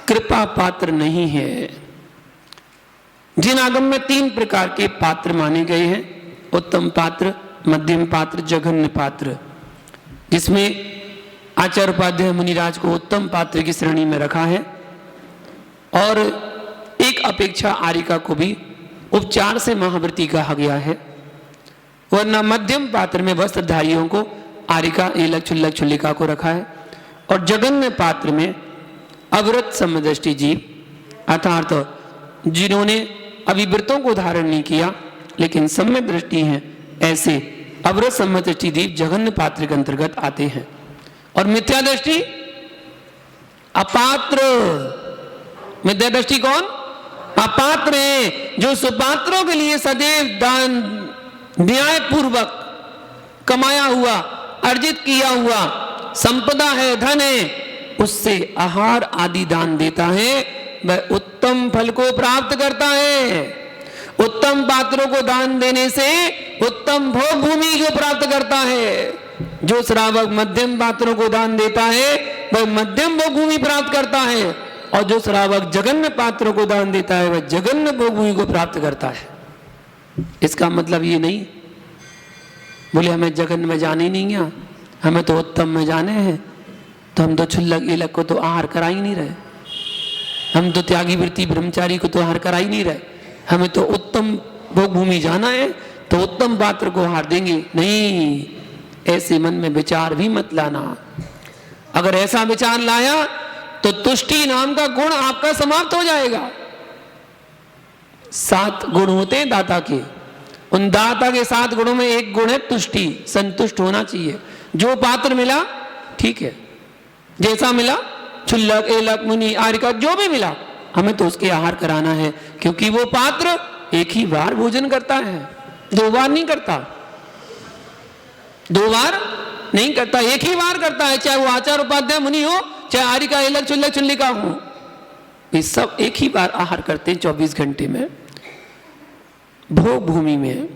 कृपा पात्र नहीं है। जिन आगम में 3 प्रकार के पात्र माने गए हैं, उत्तम पात्र, मध्यम पात्र, जघन्य पात्र, जिसमें आचार्य उपाध्याय मुनिराज को उत्तम पात्र की श्रेणी में रखा है और एक अपेक्षा आरिका को भी उपचार से महावृत्ति कहा गया है, वरना मध्यम पात्र में वस्त्रधारियों को आरिका, एलक, चुल्लक, चुल्लिका को रखा है और जघन्य पात्र में अव्रत समदृष्टि जीव, अर्थात जिन्होंने अभिवृतों को धारण नहीं किया लेकिन सम्यक दृष्टि है, ऐसे अव्रत समदृष्टि जीव जघन्य पात्र के अंतर्गत आते हैं। और मिथ्या दृष्टि अपात्र, मिथ्या दृष्टि कौन? अपात्र है, जो सुपात्रों के लिए सदैव दान न्याय पूर्वक कमाया हुआ, अर्जित किया हुआ संपदा है, धन है, उससे आहार आदि दान देता है, वह उत्तम फल को प्राप्त करता है। उत्तम पात्रों को दान देने से उत्तम भोग भूमि को प्राप्त करता है। जो श्रावक मध्यम पात्रों को दान देता है, वह मध्यम भोग भूमि प्राप्त करता है और जो श्रावक जघन्य पात्रों को दान देता है, वह जघन्य भोग भूमि को प्राप्त करता है। इसका मतलब ये नहीं बोले हमें जघन्य में जाने ही नहीं गया, हमें तो उत्तम में जाने हैं, तो हम तो छुल्लक एलक को तो आहार करा ही नहीं रहे, हम तो त्यागी वृत्ति ब्रह्मचारी को तो आहार करा ही नहीं रहे, हमें तो उत्तम भोग भूमि जाना है तो उत्तम पात्र को आहार देंगे। नहीं, ऐसे मन में विचार भी मत लाना। अगर ऐसा विचार लाया तो तुष्टि नाम का गुण आपका समाप्त हो जाएगा। 7 गुण होते हैं दाता के, उन दाता के 7 गुणों में एक गुण है तुष्टि, संतुष्ट होना चाहिए। जो पात्र मिला ठीक है, जैसा मिला, छुल्लक एलक मुनि आरिका जो भी मिला, हमें तो उसके आहार कराना है, क्योंकि वो पात्र एक ही बार भोजन करता है, 2 बार नहीं करता, 2 बार नहीं करता, एक ही बार करता है। चाहे वो आचार्य उपाध्याय मुनि हो, चाहे आरिका एलक चुल्लक चुल्लिका हो, ये सब एक ही बार आहार करते हैं 24 घंटे में। भोग भूमि में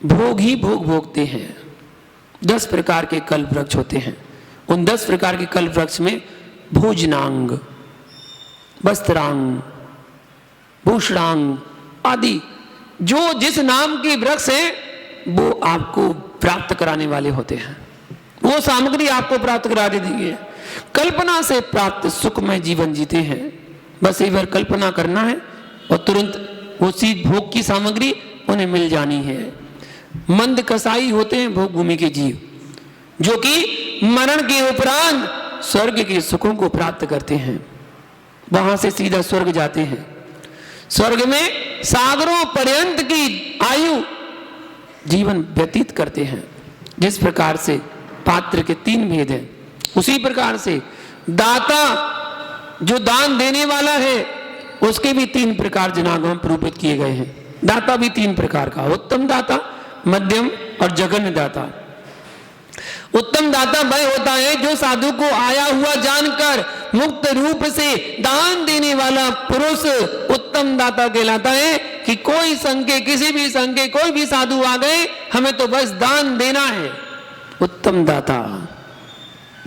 भोग ही भोग भोगते हैं। 10 प्रकार के कल्प वृक्ष होते हैं, उन 10 प्रकार के कल्प वृक्ष में भोजनांग, वस्त्रांग, भूषणांग आदि जो जिस नाम के वृक्ष हैं वो आपको प्राप्त कराने वाले होते हैं, वो सामग्री आपको प्राप्त करा देंगे। कल्पना से प्राप्त सुखमय जीवन जीते हैं, बस एक बार कल्पना करना है और तुरंत उसी भोग की सामग्री उन्हें मिल जानी है। मंद कसाई होते हैं भोग भूमि के जीव, जो कि मरण के उपरांत स्वर्ग के सुखों को प्राप्त करते हैं, वहां से सीधा स्वर्ग जाते हैं। स्वर्ग में सागरों पर्यंत की आयु जीवन व्यतीत करते हैं। जिस प्रकार से पात्र के 3 भेद हैं, उसी प्रकार से दाता जो दान देने वाला है उसके भी 3 प्रकार जनागम रूपित किए गए हैं। दाता भी 3 प्रकार का, उत्तम दाता, मध्यम और जघन्य दाता। उत्तम दाता वह होता है जो साधु को आया हुआ जानकर मुक्त रूप से दान देने वाला पुरुष उत्तम दाता कहलाता है। कि कोई संघ के, किसी भी संघ के कोई भी साधु आ गए, हमें तो बस दान देना है, उत्तम दाता,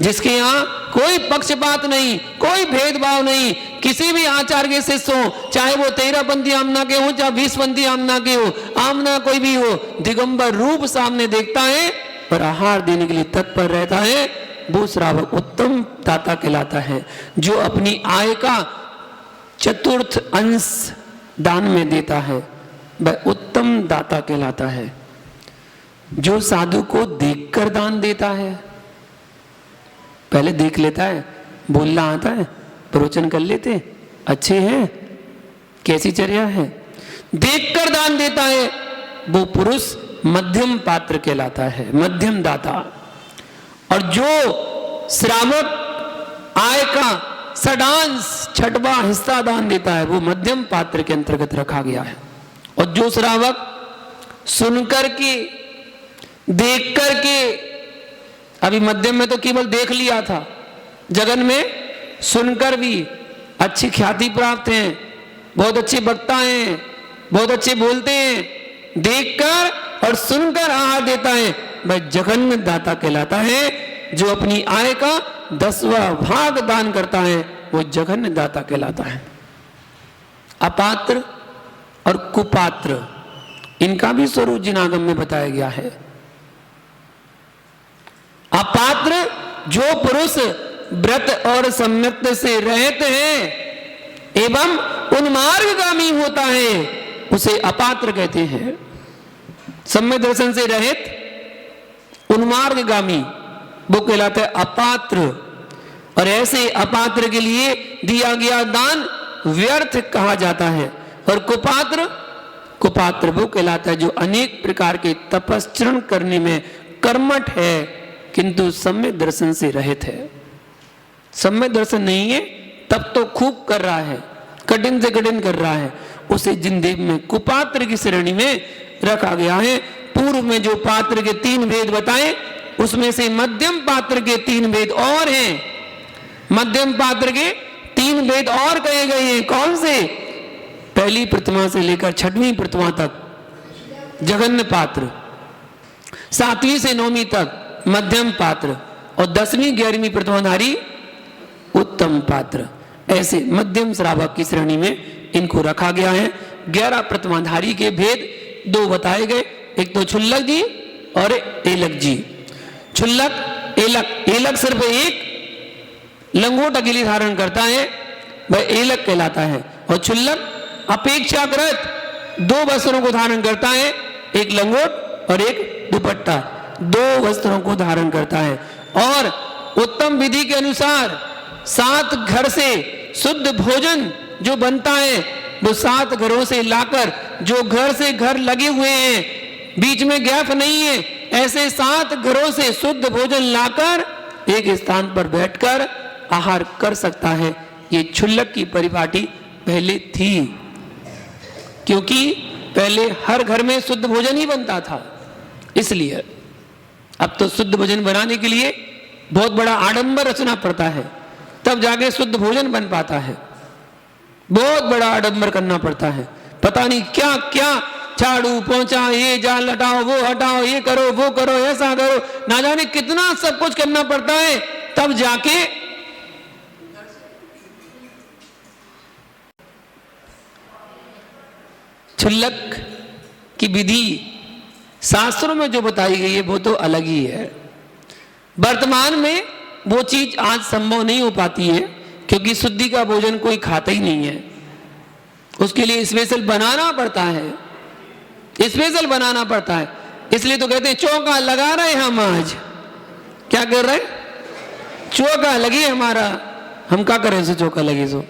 जिसके यहाँ कोई पक्षपात नहीं, कोई भेदभाव नहीं, किसी भी आचार्य के शिष्य हो, चाहे वो 13पंथी आमना के हो, चाहे 20पंथी आमना के हो, आमना कोई भी हो, दिगंबर रूप सामने देखता है और आहार देने के लिए तत्पर रहता है, वो श्रावक उत्तम दाता कहलाता है। जो अपनी आय का 1/4 अंश दान में देता है, वह उत्तम दाता कहलाता है। जो साधु को देखकर दान देता है, पहले देख लेता है, बोलना आता है, प्रवचन कर लेते, अच्छे हैं, कैसी चर्या है, देखकर दान देता है, वो पुरुष मध्यम पात्र कहलाता है, मध्यम दाता। और जो श्रावक आय का सडांश छठवां हिस्सा दान देता है, वो मध्यम पात्र के अंतर्गत रखा गया है। और जो श्रावक सुनकर के, देख कर के, अभी मध्यम में तो केवल देख लिया था, जगन में सुनकर भी अच्छी ख्याति प्राप्त हैं, बहुत अच्छे वक्ता हैं, बहुत अच्छे बोलते हैं, देखकर और सुनकर आहार देता है, वह जघन्य दाता कहलाता है। जो अपनी आय का 10वां भाग दान करता है वो जघन्य दाता कहलाता है। अपात्र और कुपात्र, इनका भी स्वरूप जिनागम में बताया गया है। अपात्र जो पुरुष व्रत और सम्यक्त से रहित है एवं उन्मार्गगामी होता है उसे अपात्र कहते हैं। सम्यक दर्शन से रहित उन्मार्गगामी वो कहलाता है अपात्र। और ऐसे अपात्र के लिए दिया गया दान व्यर्थ कहा जाता है। और कुपात्र, कुपात्र वो कहलाता है जो अनेक प्रकार के तपस्चरण करने में कर्मठ है किंतु सम्यक दर्शन से रहित है। सम्यक दर्शन नहीं है तब तो खूब कर रहा है, कठिन से कठिन कर रहा है, उसे जिनदेव में कुपात्र की श्रेणी में रखा गया है। पूर्व में जो पात्र के 3 भेद बताए उसमें से मध्यम पात्र के 3 भेद और हैं। मध्यम पात्र के 3 भेद और कहे गए हैं। कौन से? पहली प्रतिमा से लेकर 6वीं प्रतिमा तक जघन्य पात्र, 7वीं से 9वीं तक मध्यम पात्र और 10वीं 11वीं प्रतिमाधारी उत्तम पात्र। ऐसे मध्यम श्रावक की श्रेणी में इनको रखा गया है। 11 प्रतिमाधारी के भेद 2 बताए गए, एक तो क्षुल्लक जी और एलक जी। क्षुल्लक, एलक, एलक सिर्फ एक लंगोट अकेली धारण करता है, वह एलक कहलाता है। और क्षुल्लक अपेक्षाकृत 2 वस्त्रों को धारण करता है, एक लंगोट और एक दुपट्टा, 2 वस्त्रों को धारण करता है। और उत्तम विधि के अनुसार 7 घर से शुद्ध भोजन जो बनता है वो 7 घरों से लाकर, जो घर से घर लगे हुए हैं, बीच में गैप नहीं है, ऐसे 7 घरों से शुद्ध भोजन लाकर एक स्थान पर बैठकर आहार कर सकता है। ये क्षुल्लक की परिपाटी पहले थी, क्योंकि पहले हर घर में शुद्ध भोजन ही बनता था, इसलिए। अब तो शुद्ध भोजन बनाने के लिए बहुत बड़ा आडंबर रचना पड़ता है, तब जाके शुद्ध भोजन बन पाता है। बहुत बड़ा आडंबर करना पड़ता है, पता नहीं क्या क्या, झाड़ू पोंछा, ये जाल हटाओ, वो हटाओ, ये करो, वो करो, ऐसा करो, ना जाने कितना सब कुछ करना पड़ता है, तब जाके क्षुल्लक की विधि शास्त्रों में जो बताई गई है वो तो अलग ही है। वर्तमान में वो चीज आज संभव नहीं हो पाती है, क्योंकि शुद्धि का भोजन कोई खाता ही नहीं है। उसके लिए स्पेशल बनाना पड़ता है, स्पेशल बनाना पड़ता है। इसलिए तो कहते हैं चौका लगा रहे हम आज। क्या कर रहे? चौका लगे हमारा। हम क्या करें से चौका लगे? सो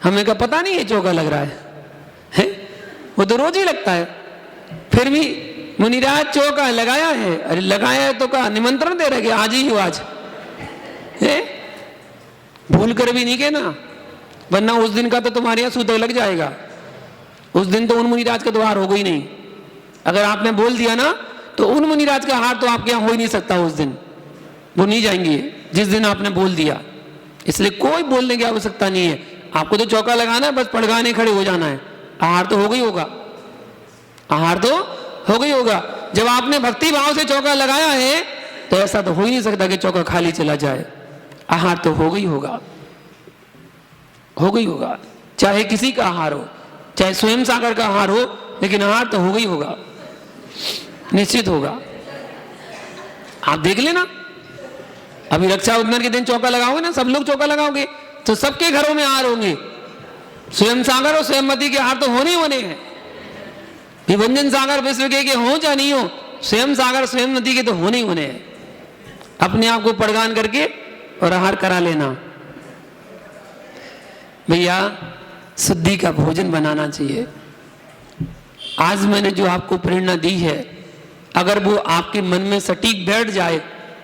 हमें का पता नहीं है चौका लग रहा है? वो तो रोज ही लगता है। फिर भी मुनिराज चौका लगाया है। अरे लगाया है तो का निमंत्रण दे रहे आज ही हो, आज है, भूल कर भी नहीं कहना, वरना उस दिन का तो तुम्हारे यहाँ सूतक लग जाएगा। उस दिन तो उन मुनिराज का द्वार होगा ही नहीं। अगर आपने बोल दिया ना तो उन मुनिराज का हार तो आपके यहाँ हो ही नहीं सकता। उस दिन वो नहीं जाएंगे जिस दिन आपने बोल दिया। इसलिए कोई बोलने की आवश्यकता नहीं है, आपको तो चौका लगाना है, बस पड़गाने खड़े हो जाना है। आहार तो हो गई होगा, आहार तो हो गई होगा। जब आपने भक्ति भाव से चौका लगाया है तो ऐसा तो हो ही नहीं सकता कि चौका खाली चला जाए। आहार तो हो गई होगा, हो गई होगा। चाहे किसी का आहार हो, चाहे स्वयं सागर का आहार हो, लेकिन आहार तो हो गई होगा, निश्चित होगा। आप देख लेना, अभी रक्षाबंधन के दिन चौका लगाओगे ना, सब लोग चौका लगाओगे तो सबके घरों में आहार होंगे। स्वयं सागर और स्वयंमती के आहार तो होने ही होने हैं। विभंजन सागर विश्व के हो या नहीं हो, स्वयं सागर स्वयंमती के तो होने ही होने हैं। अपने आप को पड़गान करके और आहार करा लेना। भैया शुद्धि का भोजन बनाना चाहिए। आज मैंने जो आपको प्रेरणा दी है, अगर वो आपके मन में सटीक बैठ जाए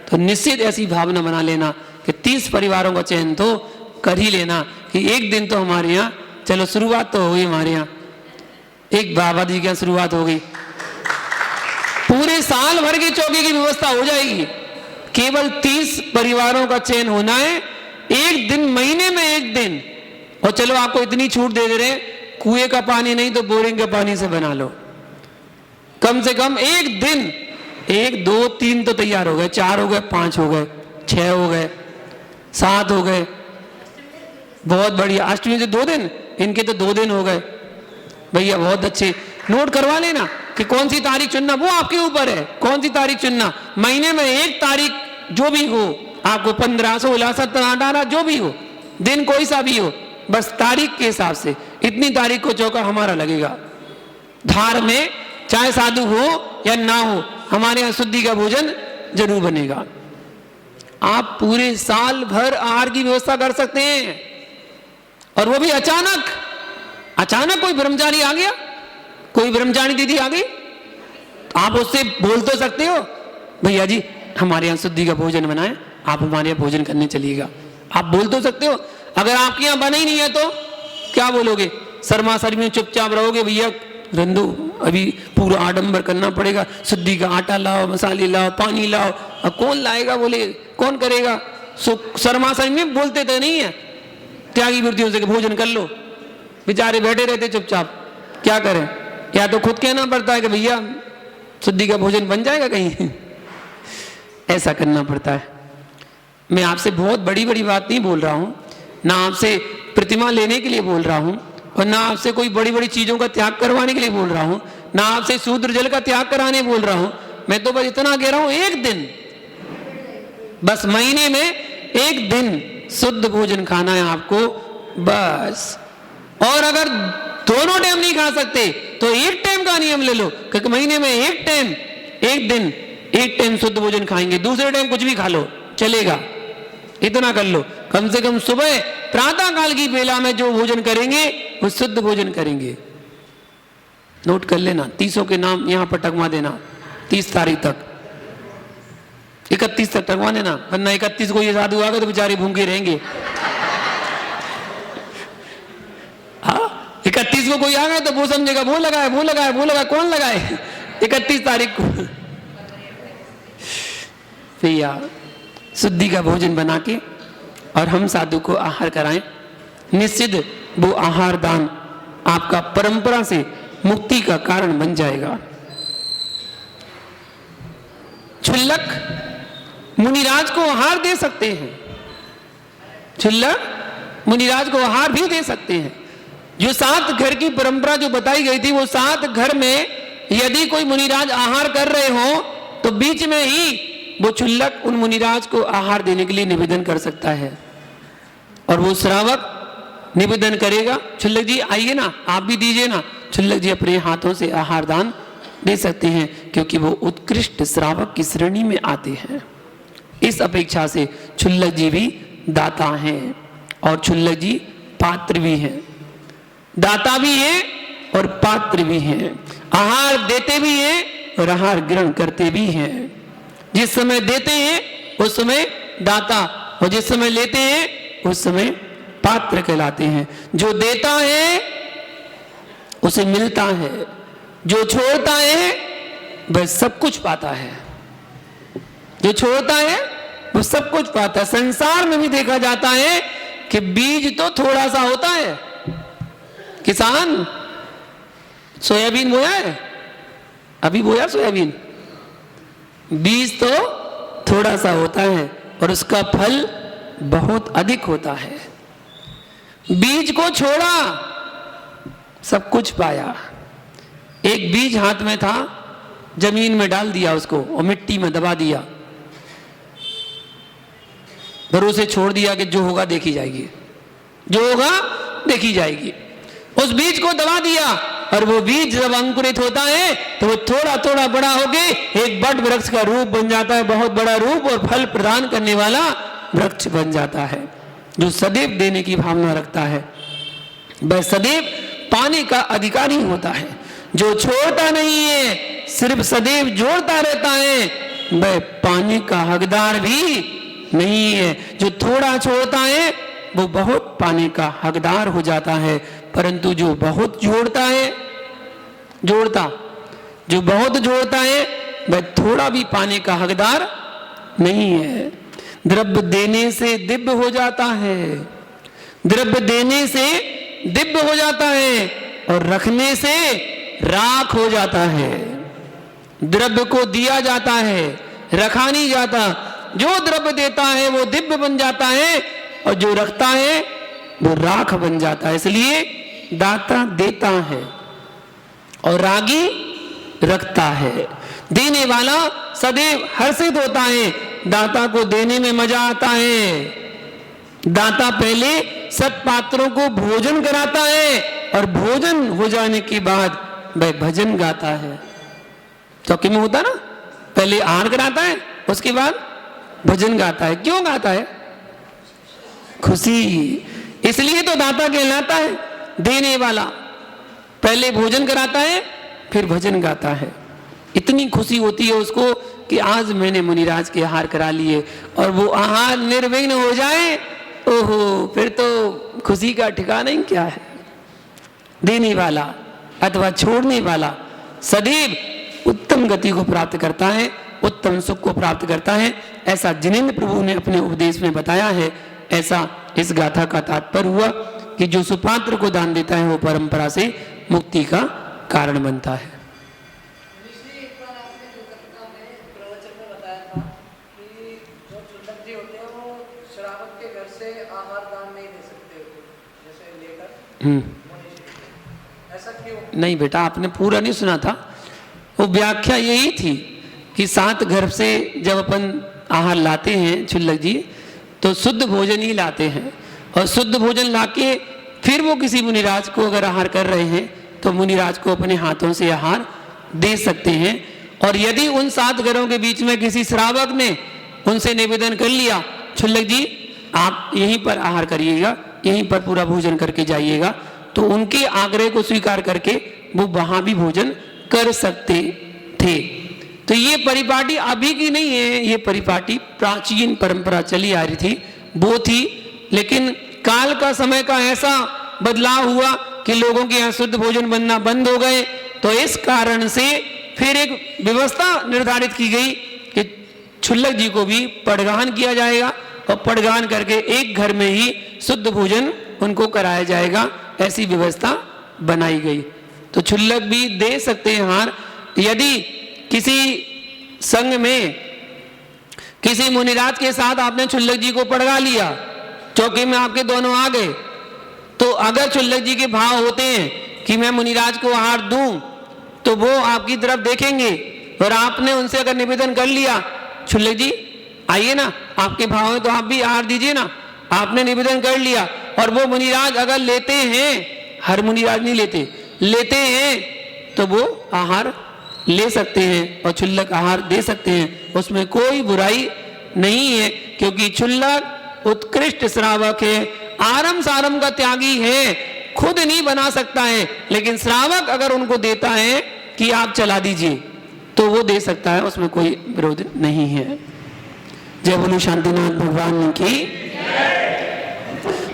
तो निश्चित ऐसी भावना बना लेना कि 30 परिवारों का चयन तो कर ही लेना कि एक दिन तो हमारे यहाँ, चलो शुरुआत तो हो गई हमारे यहाँ, एक बाबा जी के यहाँ शुरुआत हो गई, पूरे साल भर की चौकी की व्यवस्था हो जाएगी। केवल 30 परिवारों का चयन होना है, एक दिन, महीने में एक दिन। और चलो आपको इतनी छूट दे रहे हैं, कुएं का पानी नहीं तो बोरिंग के पानी से बना लो, कम से कम एक दिन। 1 2 3 तो तैयार हो गए, 4 हो गए, 5 हो गए, 6 हो गए, 7 हो गए, बहुत बढ़िया। अष्टमी से 2 दिन, इनके तो 2 दिन हो गए भैया, बहुत अच्छे। नोट करवा लेना कि कौन सी तारीख चुनना, वो आपके ऊपर है, कौन सी तारीख चुनना। महीने में एक तारीख जो भी हो, आपको 15 16 17 18 जो भी हो, दिन कोई सा भी हो, बस तारीख के हिसाब से इतनी तारीख को चौका हमारा लगेगा। धार में चाहे साधु हो या ना हो, हमारे यहाँ शुद्धि का भोजन जरूर बनेगा। आप पूरे साल भर आहार की व्यवस्था कर सकते हैं, और वो भी अचानक कोई ब्रह्मचारी आ गया, कोई ब्रह्मचारी दीदी आ गई, आप उससे बोल तो सकते हो, भैया जी हमारे यहाँ शुद्धि का भोजन बनाए, आप हमारे यहाँ भोजन करने चलिएगा, आप बोल तो सकते हो। अगर आपके यहाँ बना ही नहीं है तो क्या बोलोगे, शर्मा शर्मी में चुपचाप रहोगे, भैया रंदो अभी पूरा आडंबर करना पड़ेगा, शुद्धि का आटा लाओ, मसाले लाओ, पानी लाओ। अब कौन लाएगा, बोले कौन करेगा, शर्मा शर्मी में बोलते तो नहीं है, त्यागी वृत्तियों से भोजन कर लो, बेचारे बैठे रहते चुपचाप, क्या करें, या तो खुद कहना पड़ता है कि भैया शुद्धि का भोजन बन जाएगा कहीं ऐसा करना पड़ता है। मैं आपसे बहुत बड़ी बड़ी बात नहीं बोल रहा हूं, ना आपसे प्रतिमा लेने के लिए बोल रहा हूं, और ना आपसे कोई बड़ी बड़ी चीजों का त्याग करवाने के लिए बोल रहा हूं, ना आपसे शूद्र जल का त्याग कराने बोल रहा हूं। मैं तो बस इतना कह रहा हूं, एक दिन, बस महीने में एक दिन शुद्ध भोजन खाना है आपको, बस। और अगर दोनों टाइम नहीं खा सकते तो एक टाइम का नियम ले लो, क्योंकि महीने में एक टाइम, एक दिन एक टाइम शुद्ध भोजन खाएंगे, दूसरे टाइम कुछ भी खा लो चलेगा, इतना कर लो। कम से कम सुबह प्रातः काल की बेला में जो भोजन करेंगे वो शुद्ध भोजन करेंगे। नोट कर लेना, 30 के नाम यहां पर टकवा देना, 30 तारीख तक, 31 तक टकवा देना, वरना 31 को ये साधु आ गए तो बेचारे भूखे रहेंगे। 31 को कोई आ गया तो वो समझेगा वो लगाए, वो लगाए, वो लगाए, कौन लगाए 31 तारीख को। भैया शुद्धि का भोजन बना के और हम साधु को आहार कराएं, निश्चित वो आहार दान आपका परंपरा से मुक्ति का कारण बन जाएगा। क्षुल्लक मुनिराज को आहार दे सकते हैं, क्षुल्लक मुनिराज को आहार भी दे सकते हैं। जो 7 घर की परंपरा जो बताई गई थी, वो 7 घर में यदि कोई मुनिराज आहार कर रहे हो तो बीच में ही वो क्षुल्लक उन मुनिराज को आहार देने के लिए निवेदन कर सकता है, और वो श्रावक निवेदन करेगा, क्षुल्लक जी आइए ना, आप भी दीजिए ना। क्षुल्लक जी अपने हाथों से आहार दान दे सकते हैं, क्योंकि वो उत्कृष्ट श्रावक की श्रेणी में आते हैं। इस अपेक्षा से क्षुल्लक जी भी दाता हैं, और क्षुल्लक जी पात्र भी हैं, दाता भी हैं और पात्र भी हैं, आहार देते भी हैं और आहार ग्रहण करते भी हैं। जिस समय देते हैं उस समय दाता, और जिस समय लेते हैं उस समय पात्र कहलाते हैं। जो देता है उसे मिलता है, जो छोड़ता है वह सब कुछ पाता है, जो छोड़ता है वो सब कुछ पाता है। संसार में भी देखा जाता है कि बीज तो थोड़ा सा होता है, किसान सोयाबीन बोया है, अभी बोया सोयाबीन, बीज तो थोड़ा सा होता है और उसका फल बहुत अधिक होता है। बीज को छोड़ा सब कुछ पाया। एक बीज हाथ में था, जमीन में डाल दिया उसको और मिट्टी में दबा दिया, भरोसे छोड़ दिया कि जो होगा देखी जाएगी, जो होगा देखी जाएगी। उस बीज को दबा दिया, और वो बीज जब अंकुरित होता है तो वो थोड़ा थोड़ा बड़ा होके एक बड़ वृक्ष का रूप बन जाता है, बहुत बड़ा रूप और फल प्रदान करने वाला वृक्ष बन जाता है। जो सदैव देने की भावना रखता है वह सदैव पाने का अधिकारी होता है। जो छोड़ता नहीं है, सिर्फ सदैव जोड़ता रहता है, वह पाने का हकदार भी नहीं है। जो थोड़ा छोड़ता है वो बहुत पाने का हकदार हो जाता है, परंतु जो बहुत जोड़ता है वह थोड़ा भी पाने का हकदार नहीं है। द्रव्य देने से दिव्य हो जाता है, द्रव्य देने से दिव्य हो जाता है और रखने से राख हो जाता है। द्रव्य को दिया जाता है, रखा नहीं जाता। जो द्रव्य देता है वो दिव्य बन जाता है और जो रखता है वो राख बन जाता है। इसलिए दाता देता है और रागी रखता है। देने वाला सदैव हर्षित होता है, दाता को देने में मजा आता है। दाता पहले सत्पात्रों को भोजन कराता है और भोजन हो जाने के बाद वह भजन गाता है। चौकी में होता ना, पहले आहार कराता है उसके बाद भजन गाता है। क्यों गाता है? खुशी। इसलिए तो दाता कहलाता है, देने वाला। पहले भोजन कराता है फिर भजन गाता है। इतनी खुशी होती है उसको कि आज मैंने मुनिराज के आहार करा लिए और वो आहार निर्विघ्न हो जाए, ओहो, फिर तो खुशी का ठिकाना ही क्या है। देने वाला अथवा छोड़ने वाला सदैव उत्तम गति को प्राप्त करता है, उत्तम सुख को प्राप्त करता है। ऐसा जिनेंद्र प्रभु ने अपने उपदेश में बताया है। ऐसा इस गाथा का तात्पर्य हुआ कि जो सुपात्र को दान देता है वो परंपरा से मुक्ति का कारण बनता है। नहीं बेटा, आपने पूरा नहीं सुना था। वो व्याख्या यही थी कि 7 गर्भ से जब अपन आहार लाते हैं क्षुल्लक जी, तो शुद्ध भोजन ही लाते हैं और शुद्ध भोजन लाके फिर वो किसी मुनिराज को अगर आहार कर रहे हैं तो मुनिराज को अपने हाथों से आहार दे सकते हैं। और यदि उन 7 घरों के बीच में किसी श्रावक ने उनसे निवेदन कर लिया, क्षुल्लक जी आप यहीं पर आहार करिएगा, यहीं पर पूरा भोजन करके जाइएगा, तो उनके आग्रह को स्वीकार करके वो वहां भी भोजन कर सकते थे। तो ये परिपाटी अभी की नहीं है, ये परिपाटी प्राचीन परंपरा चली आ रही थी, वो थी। लेकिन काल का समय का ऐसा बदलाव हुआ कि लोगों के यहाँ शुद्ध भोजन बनना बंद हो गए, तो इस कारण से फिर एक व्यवस्था निर्धारित की गई कि क्षुल्लक जी को भी पड़गान किया जाएगा और पड़गान करके एक घर में ही शुद्ध भोजन उनको कराया जाएगा। ऐसी व्यवस्था बनाई गई। तो क्षुल्लक भी दे सकते हैं हार। यदि किसी संघ में किसी मुनिराज के साथ आपने क्षुल्लक जी को पड़गा लिया, चौकी में आपके दोनों आ गए, तो अगर क्षुल्लक जी के भाव होते हैं कि मैं मुनिराज को आहार दूं, तो वो आपकी तरफ देखेंगे और आपने उनसे अगर निवेदन कर लिया, क्षुल्लक जी आइए ना, आपके भाव है तो आप भी आहार दीजिए ना, आपने निवेदन कर लिया और वो मुनिराज अगर लेते हैं, हर मुनिराज नहीं लेते हैं, तो वो आहार ले सकते हैं और क्षुल्लक आहार दे सकते हैं। उसमें कोई बुराई नहीं है, क्योंकि क्षुल्लक उत्कृष्ट श्रावक है, आरम सारम का त्यागी है, खुद नहीं बना सकता है, लेकिन श्रावक अगर उनको देता है कि आप चला दीजिए तो वो दे सकता है, उसमें कोई विरोध नहीं है। जय बोलो शांतिनाथ भगवान की।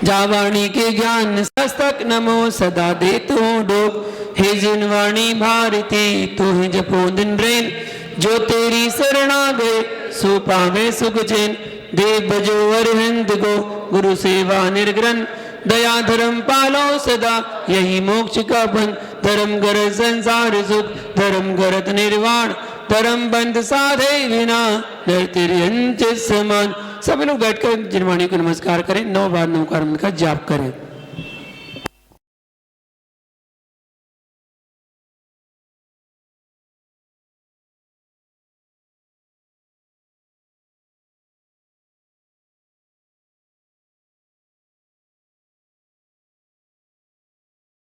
जावाणी के ज्ञान सस्तक नमो सदा दे तो डोक, हे जिनवाणी भारती तू ही जपो दिन रेन, जो तेरी शरणा गए सो पावे सुख चैन, देव बजो अरहंत गो गुरु सेवा निर्ग्रहण, दया धर्म पालो सदा यही मोक्ष का बंध, धर्म गरज संसार सुख धर्म गरत निर्वाण, धर्म बंध साधे बिना नर तेरे अंत समान। सभी लोग बैठकर जिनवाणी को नमस्कार करें, 9 बार नमकार का जाप करें।